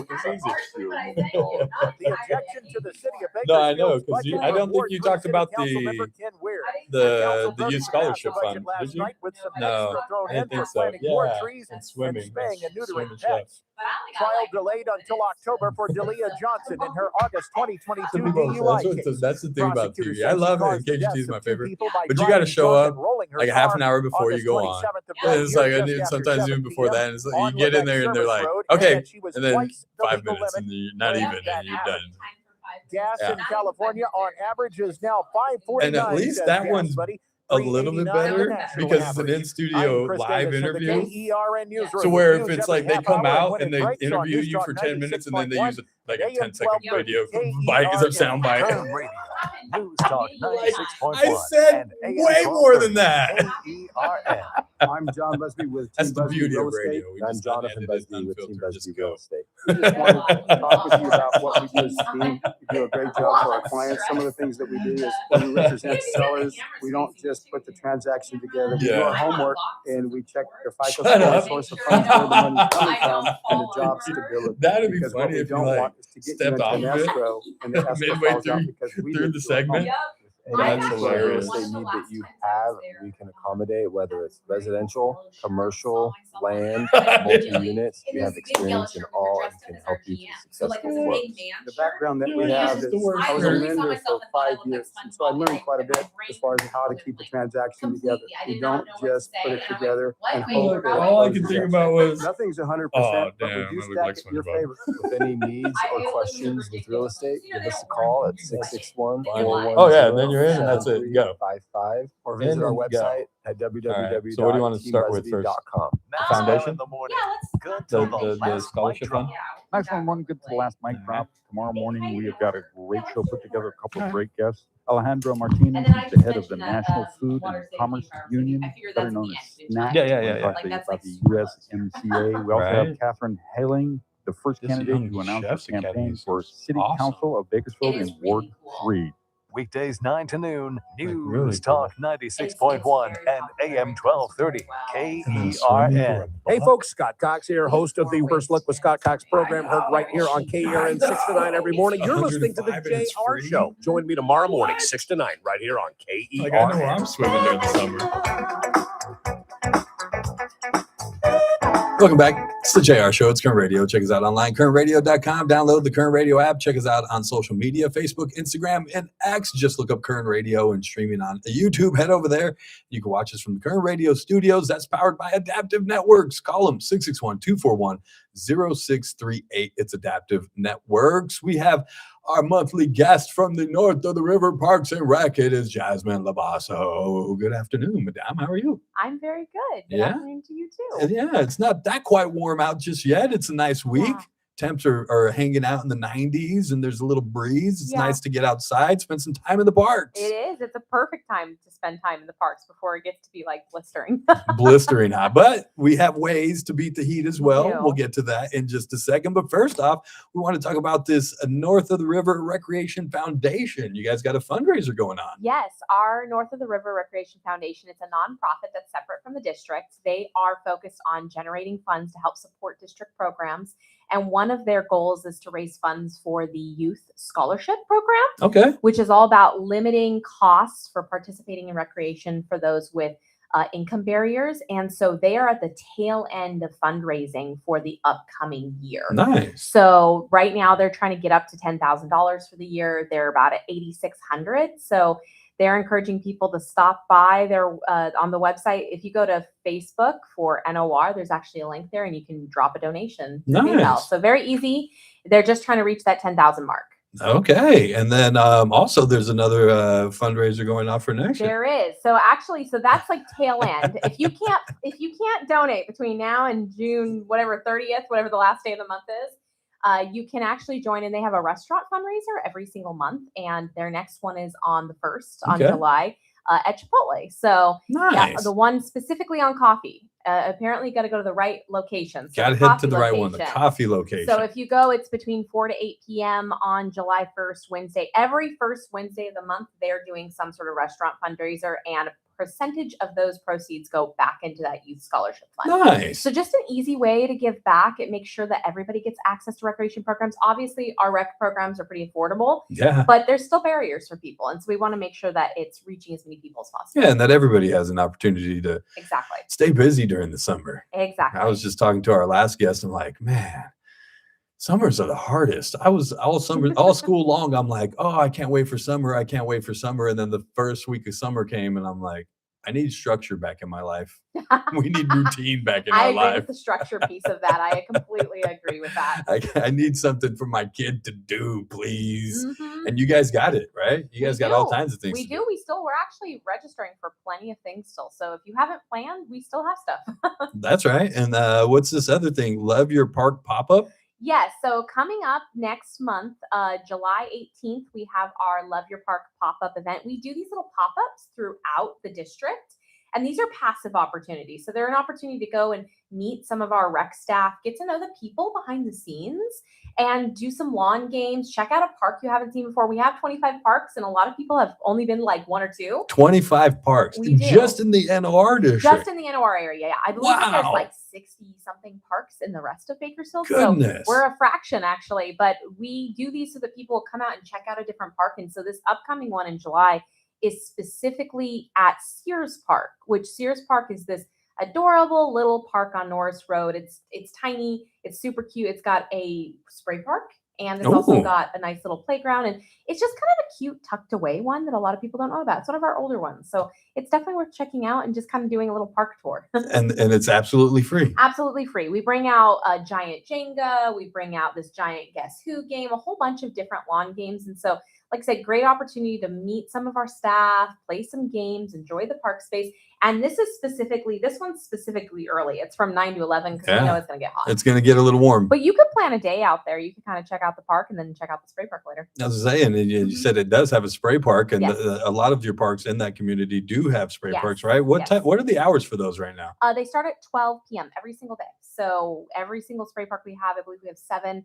this easy. The objection to the city of No, I know, Bakersfield's because budget I don't think reward you for talked City about Council member the Ken Weir. the Council youth voted to pass scholarship the budget fund. last Did you? night with some No, extra thrown I in didn't think for so. planting more Yeah, trees and and swimming. spaying and Swim neutering and chef. pets. Trial delayed until October for Delia Johnson in her August 2022 Some people, DUI case. that's the thing about Prosecutors TV. I said she love it, and caused the KGT deaths is my of two favorite. people by But you got to driving show drunk up and rolling her like a half car an hour before you August go on. 27th of And that it's year, like, just and then after sometimes 7 even before p.m. that, it's like, on you get in Lebec there and they're Service like, Road, and okay, that she was and then twice the 5 legal minutes, limit and you're not when even, that and you're happened. done. Gas Yeah. in California on average is now $5.49. And at least says that Gas one's Buddy. a little bit $3.89 better the national because it's an average. I'm in-studio Chris live Davis for the interview. KERN newsroom. So where with if news it's every like they half come hour and out when and it they breaks on interview News you Talk for 10 minutes and then they 96.1 use like a AM 10-second 1230 video bite as a sound bite. Turn Radio, News Talk 96.1 I said and way AM more than 1230 that. KERN. I'm John Busby with That's Team the Busby beauty Real of Estate. radio. We I'm just Jonathan unedited, Busby with Team unfiltered, Busby just Real go. Estate. We just wanted to talk with you about what we do as a team. We do a great job for our clients. Some of the things that we do is when we represent sellers, we don't just put the transaction together. We do our homework and we check their FICO Shut score, up. source of funds, where the money's coming from, and the job stability. That'd be Because what funny we if you don't like want is to get you stepped into off an of it escrow and the escrow midway falls out through because we the didn't do our segment. homework. Any That's sort of real hilarious. estate need that you have, we can accommodate, whether it's residential, commercial, land, multi-units. We have experience in all and can help you to successful work. The background that we have is I was a lender for 5 years, and so I learned quite a bit as far as how to keep a transaction together. You don't just put it together and hope that it All I could closes think up. about was, Nothing's 100%, oh, but we damn, do I look stack like it in your SpongeBob. favor. With any needs or questions with real estate, give us a call at 661-410-7355 oh yeah, and then you're in and that's it. Go. or visit In our and go. website at Alright, so what do you want to start with first? www.teambusby.com. Foundation? In the morning. Good The, till the, the last scholarship mic drop. fund? Nice one good to the last mic drop. Tomorrow morning, we have got a great show put together, a couple of great guests. Alejandro Martinez, who's the head of the National Food and Commerce Union, better known as SNAC. Yeah. We're talking about the USMCA. We also have Catherine Haling, the first This candidate Young who announced Chefs her campaign Academy for seems City awesome. Council of Bakersfield in Ward 3. Weekdays 9 to noon, News really Talk 96.1 and AM 1230 KERN. Hey folks, Scott Cox here, host of the First Look with Scott Cox program, heard right here on KERN 6 to 9 every morning. You're listening to the 105 and it's JR free? Show. Join me tomorrow morning, 6 to 9, right here on KERN. Like, I know where I'm swimming during the summer. Welcome back. It's the JR Show. It's Current Radio. Check us out online, currentradio.com. Download the Current Radio app. Check us out on social media, Facebook, Instagram, and X. Just look up Current Radio and streaming on YouTube. Head over there. You can watch us from the Current Radio studios. That's powered by Adaptive Networks. Call them 661-241-0638. It's Adaptive Networks. We have our monthly guest from the north of the river, Parks and Rec. It is Jasmine Labasso. Good afternoon, madame. How are you? I'm very good. Good Yeah? afternoon to you too. Yeah, it's not that quite warm out just yet. It's a nice week. Yeah. Temps are hanging out in the 90s and there's a little breeze. It's Yeah. nice to get outside, spend some time in the parks. It is. It's a perfect time to spend time in the parks before it gets to be like blistering. Blistering hot, but we have ways to beat the heat as well. do. We'll get to that in just a second. But first off, we want to talk about this North of the River Recreation Foundation. You guys got a fundraiser going on. Yes, our North of the River Recreation Foundation, it's a nonprofit that's separate from the district. They are focused on generating funds to help support district programs. And one of their goals is to raise funds for the youth scholarship program. Okay. Which is all about limiting costs for participating in recreation for those with income barriers. And so they are at the tail end of fundraising for the upcoming year. Nice. So right now they're trying to get up to $10,000 for the year. They're about at $8,600. So they're encouraging people to stop by their on the website. If you go to Facebook for NOR, there's actually a link there, and you can drop a donation through PayPal. Nice. So very easy. They're just trying to reach that 10,000 mark. Okay. And then also there's another fundraiser going on for next year. There is. So actually, so that's like tail end. If you can't donate between now and June, whatever 30th, whatever the last day of the month is, you can actually join, and they have a restaurant fundraiser every single month, and their next one is on the 1st on July at Chipotle. So yeah, Nice. the one specifically on coffee. Apparently, got to go to the right location. So Got to the head to the coffee right one, the location. coffee location. So if you go, it's between 4 to 8 p.m. on July 1st, Wednesday. Every first Wednesday of the month, they're doing some sort of restaurant fundraiser, and a percentage of those proceeds go back into that youth scholarship fund. Nice. So just an easy way to give back. It makes sure that everybody gets access to recreation programs. Obviously, our rec programs are pretty affordable, but there's still barriers for people. And so we want to make sure that it's reaching as many people as possible. Yeah, and that everybody has an opportunity to Exactly. stay busy during the summer. Exactly. I was just talking to our last guest. I'm like, man, summers are the hardest. I was all summer, all school long. I'm like, oh, I can't wait for summer. I can't wait for summer. And then the first week of summer came, and I'm like, I need structure back in my life. We need routine back in I our agree life. with the structure piece of that. I completely agree with that. I need something for my kid to do, please. Mhm. And you guys got it, right? You guys got all kinds of things. We do. We're actually registering for plenty of things still. So if you haven't planned, we still have stuff. That's right. And what's this other thing? Love Your Park pop-up? Yes. So coming up next month, July 18th, we have our Love Your Park pop-up event. We do these little pop-ups throughout the district, and these are passive opportunities. So they're an opportunity to go and meet some of our rec staff, get to know the people behind the scenes, and do some lawn games. Check out a park you haven't seen before. We have 25 parks, and a lot of people have only been like 1 or 2. 25 parks. We do. Just in the NOR district. Just in the NOR area, yeah. I believe that there's Wow. like 60-something parks in the rest of Bakersfield. Goodness. So we're a fraction, actually. But we do these so that people come out and check out a different park. And so this upcoming one in July is specifically at Sears Park, which Sears Park is this adorable little park on Norris Road. It's tiny. It's super cute. It's got a spray park, and it's also Ooh. got a nice little playground. And it's just kind of a cute tucked away one that a lot of people don't know about. It's one of our older ones. So it's definitely worth checking out and just kind of doing a little park tour. And it's absolutely free. Absolutely free. We bring out a giant Jenga. We bring out this giant Guess Who game, a whole bunch of different lawn games. And so, like I said, great opportunity to meet some of our staff, play some games, enjoy the park space. And this one's specifically early. It's from 9 to 11 because we know it's going to get hot. It's going to get a little warm. But you could plan a day out there. You could kind of check out the park and then check out the spray park later. I was saying, and you said it does have a spray park, and Yes. a lot of your parks in that community do have spray Yes. parks, right? What Yes. time? What are the hours for those right now? They start at 12 p.m. every single day. So every single spray park we have, I believe we have 7.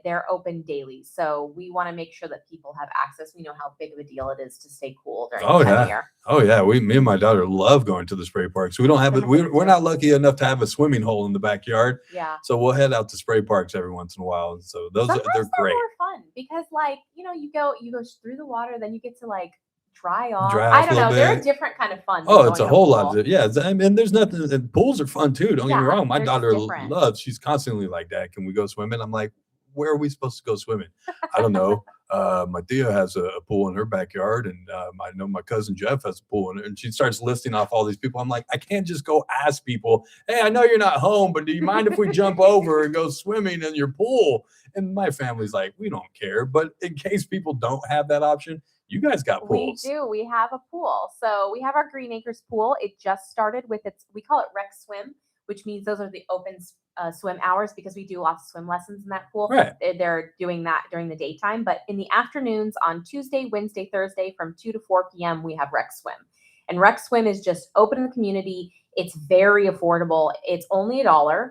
They're open daily. So we want to make sure that people have access. We know how big of a deal it is to stay cool during Oh the time yeah, of year. oh yeah. Me and my daughter love going to the spray parks. We don't have it. We're not lucky enough to have a swimming hole in the backyard. Yeah. So we'll head out to spray parks every once in a while. So Sometimes they're great. more fun because, like, you go through the water, then you get to like dry off. Dry I off a don't know. little They're a bit. different kind of fun. than Oh, going it's a to whole pool. lot of yeah. I mean, there's nothing. And pools are fun too. Don't get me Yeah, wrong. My they're daughter different. loves. She's constantly like, "Dad, can we go swimming?" I'm like, "Where are we supposed to go swimming?" I don't know. My Thea has a pool in her backyard, and I know my cousin Jeff has a pool in it. And she starts listing off all these people. I'm like, I can't just go ask people, "Hey, I know you're not home, but do you mind if we jump over and go swimming in your pool?" And my family's like, we don't care. But in case people don't have that option, you guys got pools. We do. We have a pool. So we have our Green Acres pool. It just started with we call it Rec Swim, which means those are the open swim hours because we do lots of swim lessons in that pool. Right. They're doing that during the daytime. But in the afternoons on Tuesday, Wednesday, Thursday from 2 to 4 p.m., we have Rec Swim. And Rec Swim is just open in the community. It's very affordable. It's only $1.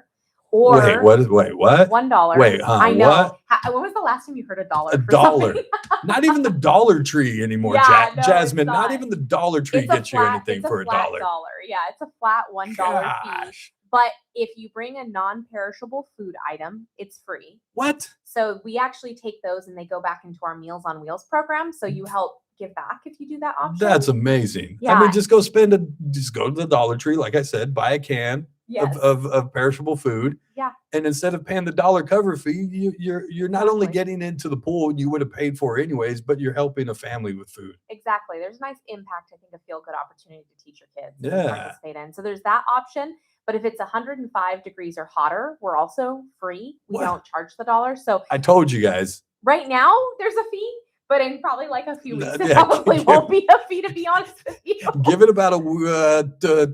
Or wait, what? $1. Wait, huh? I know. What? When was the last time you heard $1? A dollar. Not even the Dollar Tree anymore, Yeah, no, it's Jasmine. Not not. even the Dollar Tree It's a gets you flat- anything it's a for a flat dollar. Yeah, it's a flat $1 fee. But if you bring a non-perishable food item, it's free. What? So we actually take those and they go back into our Meals on Wheels program. So you help give back if you do that option. That's amazing. I Yeah. mean, just go to the Dollar Tree, like I said, buy a can. Yes. of perishable food. Yeah. And instead of paying the $1 cover fee, you're not only getting into the pool you would have paid for anyways, but you're helping a family with food. Exactly. There's a nice impact, I think, a feel good opportunity to teach your kids and Yeah. participate in. So there's that option. But if it's 105 degrees or hotter, we're also free. We What? don't charge the $1. So I told you guys. right now there's a fee, but in probably like a few weeks, it Yeah, probably won't be a fee, to be honest with you. Give it about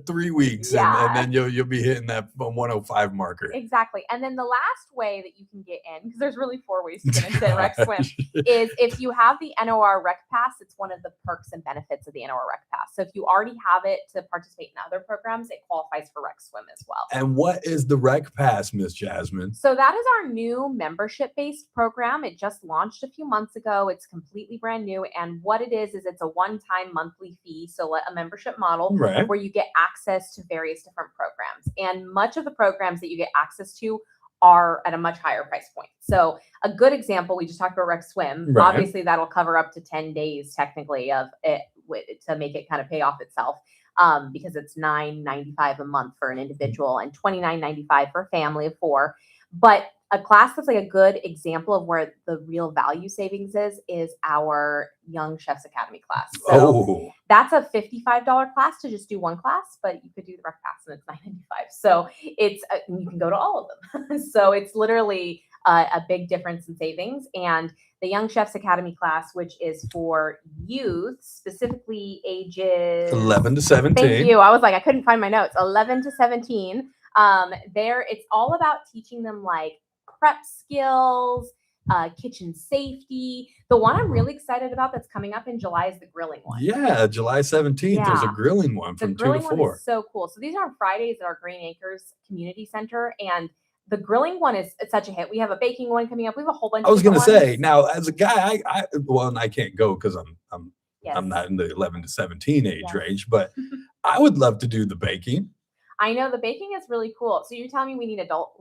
3 weeks, Yeah. and then you'll be hitting that 105 marker. Exactly. And then the last way that you can get in, because there's really 4 ways to get into Rec Swim, is if you have the NOR Rec Pass. It's one of the perks and benefits of the NOR Rec Pass. So if you already have it to participate in other programs, it qualifies for Rec Swim as well. And what is the Rec Pass, Miss Jasmine? So that is our new membership-based program. It just launched a few months ago. It's completely brand new. And what it is it's a one-time monthly fee. So a membership model Right. where you get access to various different programs. And much of the programs that you get access to are at a much higher price point. So a good example, we just talked about Rec Swim. Right. Obviously, that'll cover up to 10 days technically of it to make it kind of pay off itself. Because it's $9.95 a month for an individual and $29.95 for a family of 4. But a class that's like a good example of where the real value savings is our Young Chefs Academy class. So that's a $55 class to just do one class, but you could do the Rec Pass and it's $9.95. So it's you can go to all of them. So it's literally a big difference in savings. And the Young Chefs Academy class, which is for youth, specifically ages 11 to 17. Thank you. I was like, I couldn't find my notes. 11 to 17. It's all about teaching them like prep skills, kitchen safety. The one I'm really excited about that's coming up in July is the grilling one. Yeah, July 17th. There's a Yeah. grilling one The from 2 to grilling one 4. is so cool. So these are on Fridays at our Green Acres Community Center, and the grilling one is it's such a hit. We have a baking one coming up. We have a whole bunch. I was going to say, now as a guy, I can't go because I'm Yes. not in the 11 to 17 age Yes. range, but I would love to do the baking. I know the baking is really cool. So you're telling me we need adult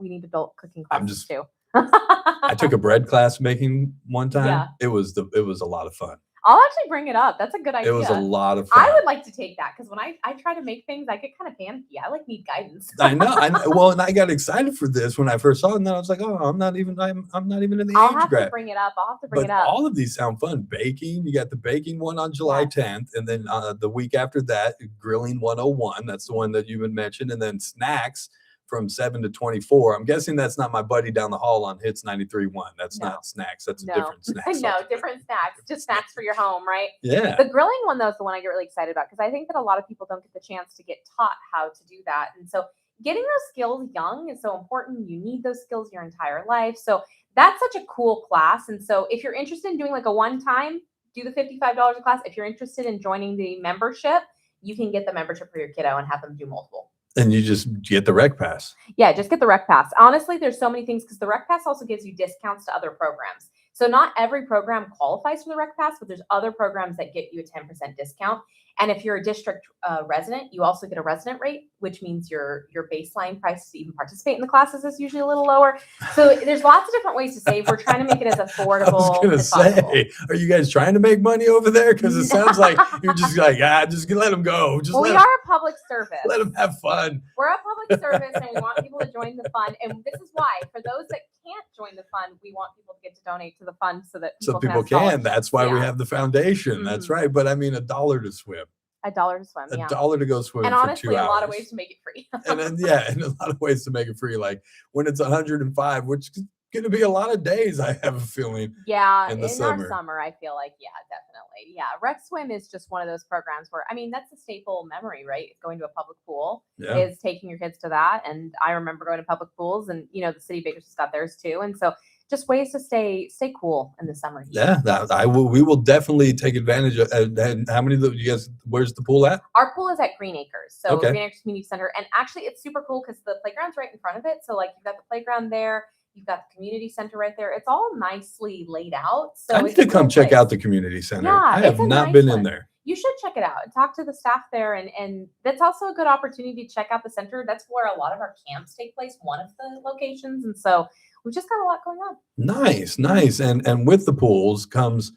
cooking classes too. I took a bread class making one time. Yeah. It was a lot of fun. I'll actually bring it up. That's a good idea. It was a lot of fun. I would like to take that because when I try to make things, I get kind of panicky. I need guidance. I know. Well, and I got excited for this when I first saw it, and then I was like, "Oh, I'm not even in the I'll age have grab." to bring it up. But all of these sound fun. Baking, you got the baking one on July 10th, and then the week after that, grilling 101. That's the one that you've been mentioned, and then snacks from 7 to 24. I'm guessing that's not my buddy down the hall on Hits 93.1. That's not snacks. That's a different snack. No, different snacks. Just snacks for your home, right? Yeah. The grilling one, though, is the one I get really excited about because I think that a lot of people don't get the chance to get taught how to do that. And so getting those skills young is so important. You need those skills your entire life. So that's such a cool class. And so if you're interested in doing like a one-time, do the $55 a class. If you're interested in joining the membership, you can get the membership for your kiddo and have them do multiple. And you just get the Rec Pass. Yeah, just get the Rec Pass. Honestly, there's so many things because the Rec Pass also gives you discounts to other programs. So not every program qualifies for the Rec Pass, but there's other programs that get you a 10% discount. And if you're a district resident, you also get a resident rate, which means your baseline price to even participate in the classes is usually a little lower. So there's lots of different ways to save. We're trying to make it as affordable as possible. Are you guys trying to make money over there? Because it sounds like you're just like, just let them go. Just we are a public service. Let them have fun. We're a public service and we want people to join the fund. And this is why, for those that can't join the fund, we want people to get to donate to the fund so that people can. That's why we Yeah. have the foundation. That's right. But I mean, $1 to swim. $1 to swim. Yeah. $1 to go swim and for honestly, 2 hours. a lot of ways to make it free. And then and a lot of ways to make it free. Like when it's 105, which is going to be a lot of days, I have a feeling. Yeah, in the our summer. summer, I feel like, yeah, definitely. Yeah, Rec Swim is just one of those programs where, I mean, that's a staple memory, right? Going to a public pool is taking your kids to that. And I remember going to public pools and, the city of Bakersfield got theirs too. And so just ways to stay cool in the summer. Yeah, we will definitely take advantage of. And how many of you guys? Where's the pool at? Our pool is at Green Acres, so Okay. Green Acres Community Center, and actually it's super cool because the playground's right in front of it. So like you've got the playground there, you've got the community center right there. It's all nicely laid out. So I need to come check out the community center. Yeah, I have it's a not nice been one. in there. You should check it out and talk to the staff there. And that's also a good opportunity to check out the center. That's where a lot of our camps take place, one of the locations. And so we've just got a lot going on. Nice. And with the pools comes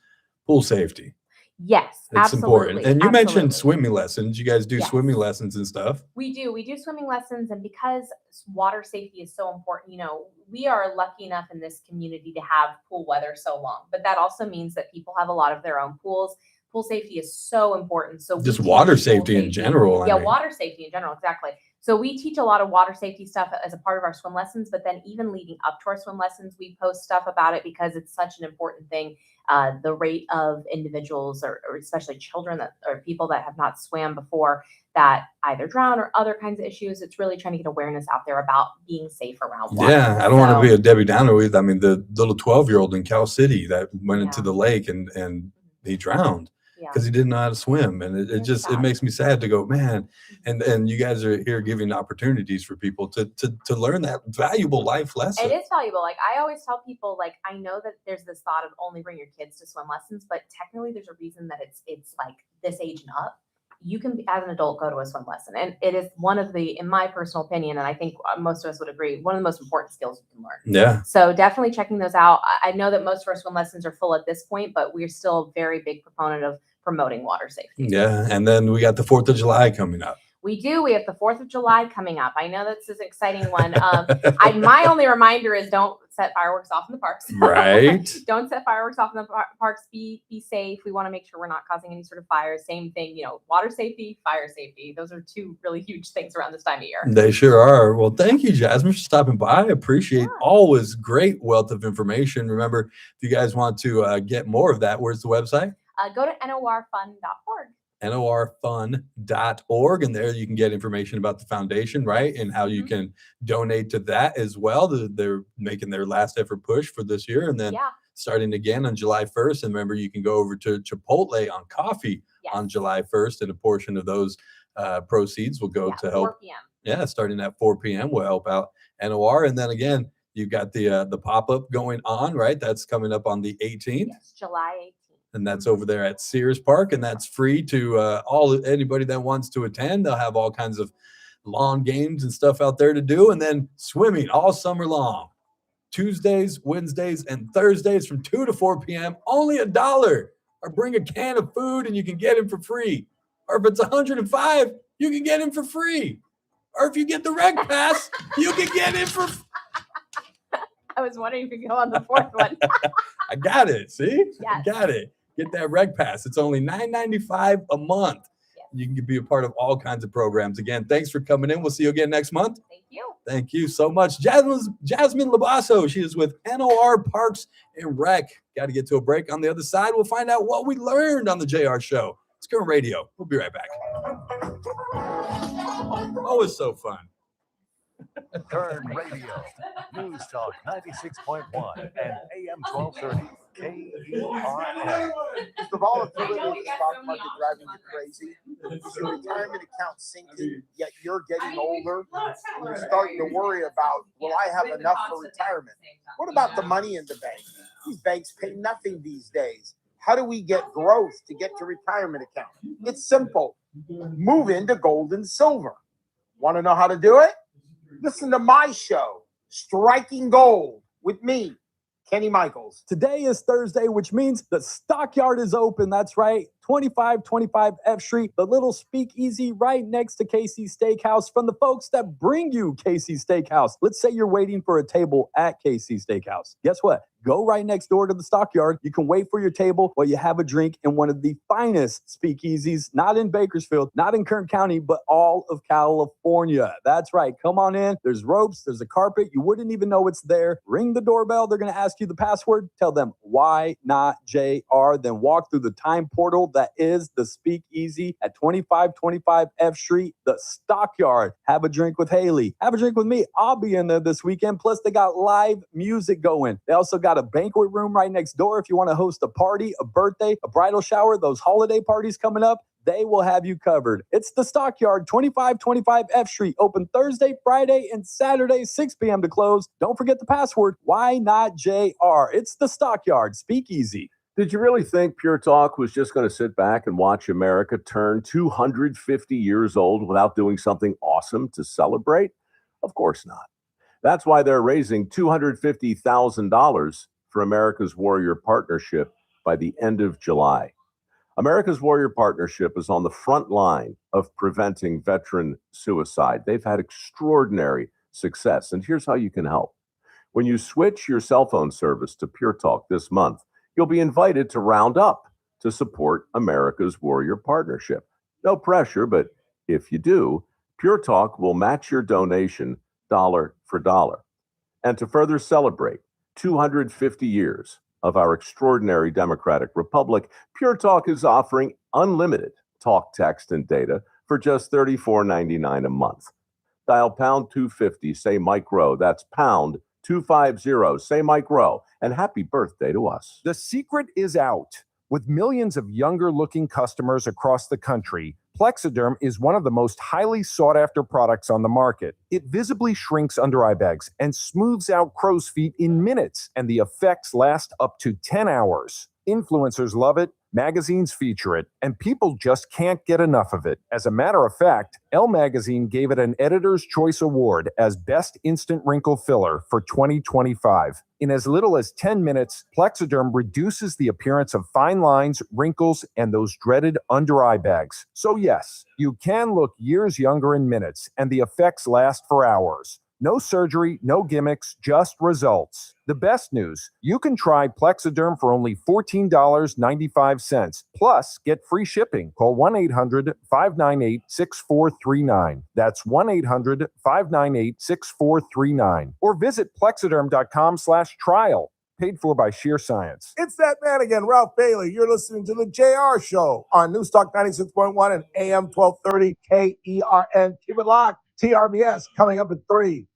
pool safety. Yes, It's absolutely. important. And you mentioned absolutely. swimming lessons. You guys do Yes. swimming lessons and stuff. We do swimming lessons, and because water safety is so important, we are lucky enough in this community to have pool weather so long, but that also means that people have a lot of their own pools. Pool safety is so important. So we Just teach water pool safety in general. I Yeah, mean. water safety in general, exactly. So we teach a lot of water safety stuff as a part of our swim lessons, but then even leading up to our swim lessons, we post stuff about it because it's such an important thing. The rate of individuals or especially children or people that have not swam before that either drown or other kinds of issues. It's really trying to get awareness out there about being safe around water. Yeah, I don't want to be a Debbie Downer with. I mean, the little 12-year-old in Cal City that went into the lake and he drowned because he didn't know how to swim, and it makes me sad to go, man. And you guys are here giving opportunities for people to learn that valuable life lesson. It is valuable. Like I always tell people, like I know that there's this thought of only bring your kids to swim lessons, but technically there's a reason that it's like this age and up. You can, as an adult, go to a swim lesson. And it is one of the, in my personal opinion, and I think most of us would agree, one of the most important skills you can learn. Yeah. So definitely checking those out. I know that most of our swim lessons are full at this point, but we're still a very big proponent of promoting water safety. Yeah. And then we got the 4th of July coming up. We do. We have the 4th of July coming up. I know this is an exciting one. My only reminder is don't set fireworks off in the parks. Right. Don't set fireworks off in the parks. Be safe. We want to make sure we're not causing any sort of fires. Same thing, water safety, fire safety. Those are two really huge things around this time of year. They sure are. Well, thank you, Jasmine, for stopping by. I appreciate always great wealth of information. Remember, if you guys want to get more of that, where's the website? Go to norfund.org. norfund.org, and there you can get information about the foundation, right, and how you can donate to that as well. They're making their last effort push for this year, and then starting again on July 1st. And remember, you can go over to Chipotle on coffee on July 1st, and a portion of those proceeds will go to help. 4 p.m. Yeah, starting at 4 p.m. will help out NOR. And then again, you've got the pop-up going on, right? That's coming up on the 18th. Yes, July 18th. And that's over there at Sears Park, and that's free to anybody that wants to attend. They'll have all kinds of lawn games and stuff out there to do, and then swimming all summer long. Tuesdays, Wednesdays, and Thursdays from 2 to 4 p.m. Only $1. Or bring a can of food and you can get him for free. Or if it's $105, you can get him for free. Or if you get the Rec Pass, you can get him for free. I was wondering if you could go on the 4th one. I got it. See? Yes. I got it. Get that Rec Pass. It's only $9.95 a month. Yes. You can be a part of all kinds of programs. Again, thanks for coming in. We'll see you again next month. Thank you. Thank you so much. Jasmine Labasso. She is with NOR Parks and Rec. Got to get to a break. On the other side, we'll find out what we learned on the JR Show. It's Current Radio. We'll be right back. Always so fun. Current Radio, News Talk 96.1 and AM 1230, KERN. Is the volatility of the stock market driving you crazy? Is your retirement account sinking, yet you're getting older? And you're starting to worry about, will I have enough for retirement? What about the money in the bank? These banks pay nothing these days. How do we get growth to get to retirement account? It's simple. Move into gold and silver. Want to know how to do it? Listen to my show, Striking Gold, with me, Kenny Michaels. Today is Thursday, which means the Stockyard is open. That's right. 2525 F Street, the little speakeasy right next to KC Steakhouse, from the folks that bring you KC Steakhouse. Let's say you're waiting for a table at KC Steakhouse. Guess what? Go right next door to the Stockyard. You can wait for your table while you have a drink in one of the finest speakeasies, not in Bakersfield, not in Kern County, but all of California. That's right. Come on in. There's ropes. There's a carpet. You wouldn't even know it's there. Ring the doorbell. They're going to ask you the password. Tell them, why not JR? Then walk through the time portal that is the speakeasy at 2525 F Street, the Stockyard. Have a drink with Haley. Have a drink with me. I'll be in there this weekend. Plus, they got live music going. They also got a banquet room right next door if you want to host a party, a birthday, a bridal shower, those holiday parties coming up. They will have you covered. It's the Stockyard, 2525 F Street, open Thursday, Friday, and Saturday, 6 p.m. to close. Don't forget the password, why not JR? It's the Stockyard, speakeasy. Did you really think Pure Talk was just going to sit back and watch America turn 250 years old without doing something awesome to celebrate? Of course not. That's why they're raising $250,000 for America's Warrior Partnership by the end of July. America's Warrior Partnership is on the front line of preventing veteran suicide. They've had extraordinary success, and here's how you can help. When you switch your cell phone service to Pure Talk this month, you'll be invited to round up to support America's Warrior Partnership. No pressure, but if you do, Pure Talk will match your donation dollar for dollar. And to further celebrate 250 years of our extraordinary democratic republic, Pure Talk is offering unlimited talk, text, and data for just $34.99 a month. Dial pound 250, say Mike Rowe. That's pound 250, say Mike Rowe. And happy birthday to us. The secret is out. With millions of younger-looking customers across the country, Plexiderm is one of the most highly sought-after products on the market. It visibly shrinks under eye bags and smooths out crow's feet in minutes, and the effects last up to 10 hours. Influencers love it, magazines feature it, and people just can't get enough of it. As a matter of fact, Elle Magazine gave it an Editor's Choice Award as Best Instant Wrinkle Filler for 2025. In as little as 10 minutes, Plexiderm reduces the appearance of fine lines, wrinkles, and those dreaded under-eye bags. So yes, you can look years younger in minutes, and the effects last for hours. No surgery, no gimmicks, just results. The best news, you can try Plexiderm for only $14.95, plus get free shipping. Call 1-800-598-6439. That's 1-800-598-6439. Or visit plexiderm.com/trial. Paid for by Sheer Science. It's that man again, Ralph Bailey. You're listening to the JR Show on News Talk 96.1 and AM 1230 KERN. Keep it locked. TRBS coming up at 3.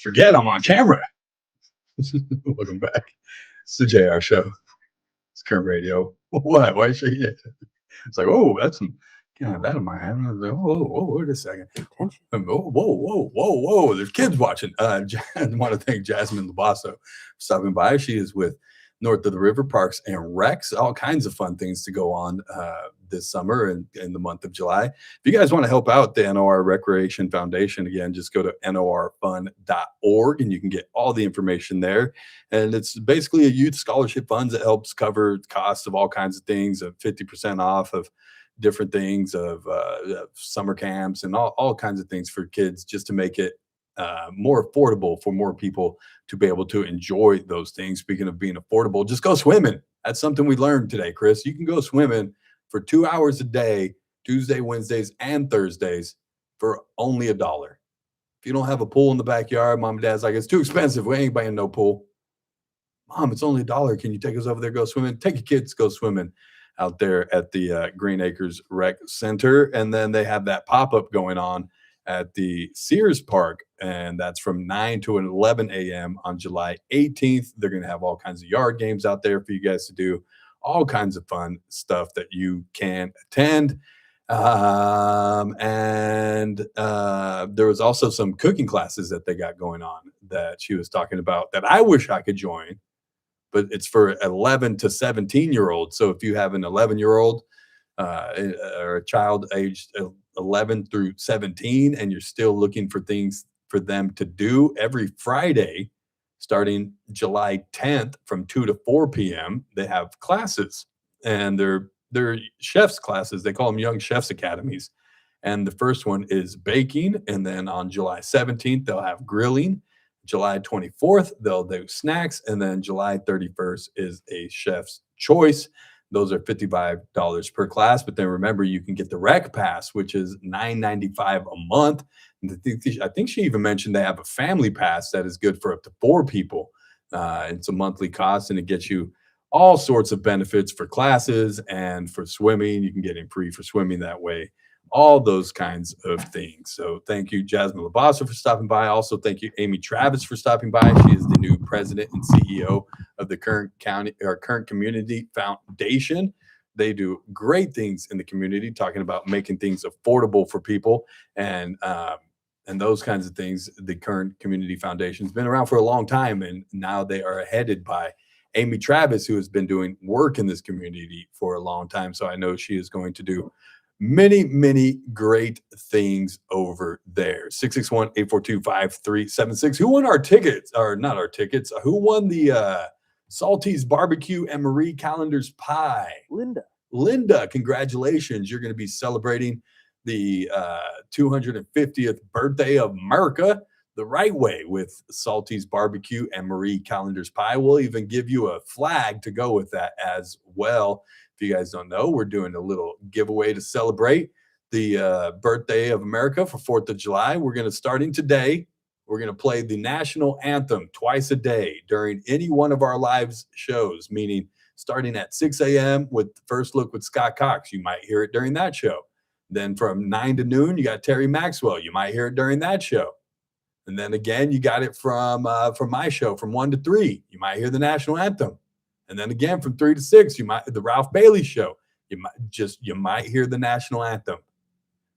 Forget I'm on camera. Welcome back. It's the JR Show. It's current radio. What? Why should you? It's like, oh, that's some. Get that in my hand. I was like, whoa, wait a second. Whoa. There's kids watching. I want to thank Jasmine Labasso for stopping by. She is with North of the River Parks and Recs. All kinds of fun things to go on this summer and in the month of July. If you guys want to help out the NOR Recreation Foundation, again, just go to norfund.org and you can get all the information there. And it's basically a youth scholarship fund that helps cover costs of all kinds of things, of 50% off of different things, of summer camps and all kinds of things for kids, just to make it more affordable for more people to be able to enjoy those things. Speaking of being affordable, just go swimming. That's something we learned today, Chris. You can go swimming for 2 hours a day, Tuesday, Wednesdays, and Thursdays for only $1. If you don't have a pool in the backyard, mom and dad's like, it's too expensive. We ain't buying no pool. Mom, it's only $1. Can you take us over there, go swimming? Take your kids, go swimming out there at the Green Acres Rec Center. And then they have that pop-up going on at the Sears Park, and that's from 9 to 11 a.m. on July 18th. They're going to have all kinds of yard games out there for you guys to do, all kinds of fun stuff that you can attend. And there was also some cooking classes that they got going on that she was talking about that I wish I could join, but it's for 11 to 17-year-olds. So if you have an 11-year-old or a child aged 11 through 17 and you're still looking for things for them to do, every Friday starting July 10th from 2 to 4 p.m. they have classes, and they're chefs classes. They call them Young Chefs Academies, and the first one is baking, and then on July 17th they'll have grilling. July 24th they'll do snacks, and then July 31st is a chef's choice. Those are $55 per class. But then remember, you can get the Rec Pass, which is $9.95 a month. And I think she even mentioned they have a family pass that is good for up to 4 people. It's a monthly cost, and it gets you all sorts of benefits for classes and for swimming. You can get in free for swimming that way. All those kinds of things. So thank you, Jasmine Labasso, for stopping by. Also, thank you, Amy Travis, for stopping by. She is the new president and CEO of the Kern Community Foundation. They do great things in the community, talking about making things affordable for people. And and those kinds of things. The Kern Community Foundation has been around for a long time, and now they are headed by Amy Travis, who has been doing work in this community for a long time. So I know she is going to do many, many great things over there. 661-842-5376. Who won our tickets? Or not our tickets. Who won the Salty's Barbecue and Marie Callender's Pie? Linda, congratulations. You're going to be celebrating the 250th birthday of America the right way with Salty's Barbecue and Marie Callender's Pie. We'll even give you a flag to go with that as well. If you guys don't know, we're doing a little giveaway to celebrate the birthday of America for 4th of July. We're going to, starting today, we're going to play the national anthem twice a day during any one of our live shows, meaning starting at 6 a.m. with First Look with Scott Cox. You might hear it during that show. Then from 9 to noon, you got Terry Maxwell. You might hear it during that show. And then again, you got it from my show from 1 to 3. You might hear the national anthem. And then again from 3 to 6, you might the Ralph Bailey show. You might hear the national anthem.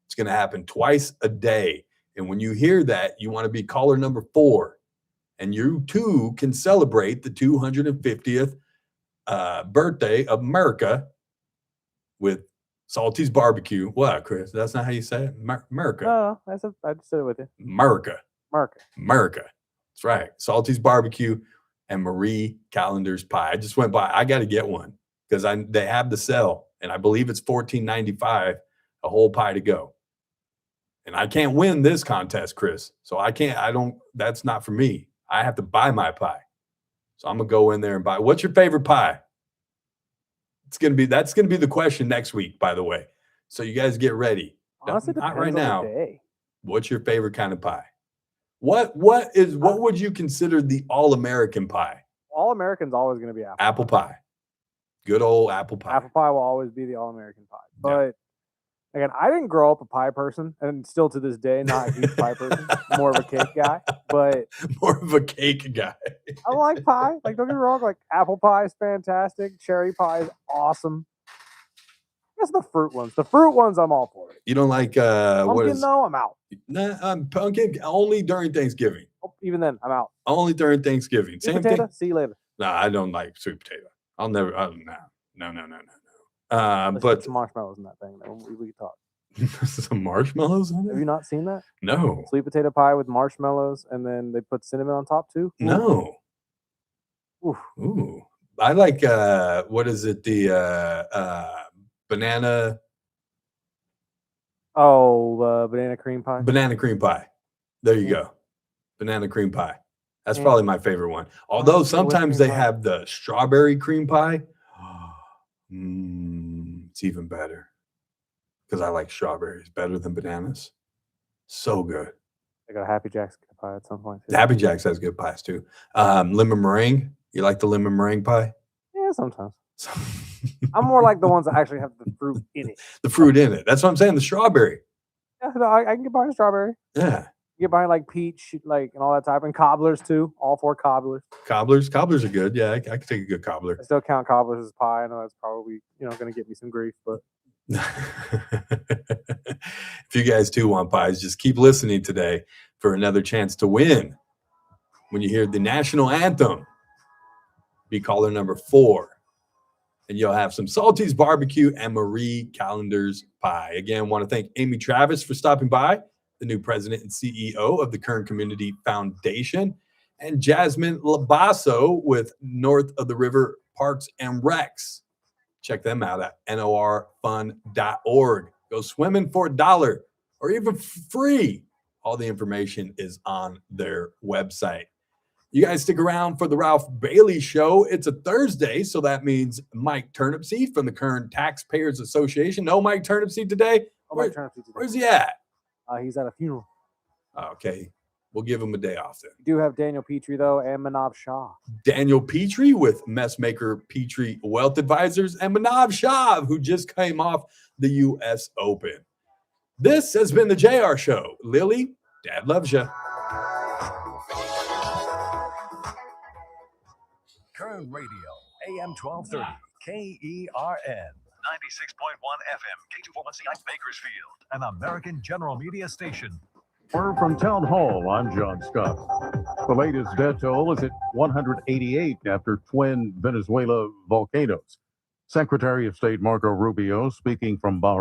It's going to happen twice a day. And when you hear that, you want to be caller number 4. And you too can celebrate the 250th birthday of America with Salty's Barbecue. What, Chris? That's not how you say it? America. No, I just said it with you. America. America. That's right. Salty's Barbecue and Marie Callender's Pie. I just went by. I got to get one because they have the sell, and I believe it's $14.95 a whole pie to go. And I can't win this contest, Chris. So that's not for me. I have to buy my pie. So I'm gonna go in there and buy. What's your favorite pie? That's gonna be the question next week, by the way. So you guys get ready. Honestly, not right depends on now. the day. What's your favorite kind of pie? What would you consider the all-American pie? All American's always going to be apple. Apple pie. Good old apple pie. Apple pie will always be the all American pie. But again, I didn't grow up a pie person, and still to this day, not a huge pie person. More of a cake guy. But more of a cake guy. I like pie. Like, don't get me wrong. Like, apple pie is fantastic. Cherry pie is awesome. That's the fruit ones. The fruit ones, I'm all for it. You don't like pumpkin? No, I'm out. Nah, pumpkin only during Thanksgiving. Oh, even then, I'm out. Only during Thanksgiving. Sweet Same potato, thing. see you later. No, I don't like sweet potato. I'll never. No. Let's But put some marshmallows in that thing. We can talk. some marshmallows in it? Have you not seen that? No. Sweet potato pie with marshmallows, and then they put cinnamon on top too. No. Ooh. I like what is it? The banana. Oh, banana cream pie. Banana cream pie. There you go. Banana cream pie. That's Yeah. probably my favorite one. Although sometimes cream they pie. have the strawberry cream pie. It's even better because I like strawberries better than bananas. So good. I got a Happy Jack's pie at some point. Too. The Happy Jacks has good pies too. Lemon meringue. You like the lemon meringue pie? Yeah, sometimes. I'm more like the ones that actually have the fruit in it. The fruit in it. That's what I'm saying. The strawberry. Yeah, no, I can get behind strawberry. Yeah. Get behind like peach, like and all that type, and cobblers too. All 4 cobblers. Cobblers are good. Yeah, I can take a good cobbler. I still count cobblers as pie. I know that's probably going to get me some grief, but If you guys too want pies, just keep listening today for another chance to win. When you hear the national anthem, be caller number 4. And you'll have some Salty's Barbecue and Marie Callender's Pie. Again, want to thank Amy Travis for stopping by, the new president and CEO of the Kern Community Foundation, and Jasmine Labasso with North of the River Parks and Recs. Check them out at norfun.org. Go swimming for $1 or even free. All the information is on their website. You guys stick around for the Ralph Bailey Show. It's a Thursday, so that means Mike Turnipseed from the Kern Taxpayers Association. No Mike Turnipseed today? Mike Turnipseed today. Where's he at? He's at a funeral. Okay, we'll give him a day off then. We do have Daniel Petrie, though, and Manav Shah. Daniel Petrie with Messmaker Petrie Wealth Advisors and Manav Shah, who just came off the U.S. Open. This has been the JR Show. Lily, Dad loves you. Kern Radio, AM 1230, KERN, 96.1 FM, K241CI Bakersfield, an American General Media station. We're from Town Hall. I'm John Scott. The latest death toll is at 188 after twin Venezuela volcanoes. Secretary of State Marco Rubio speaking from Bahrain.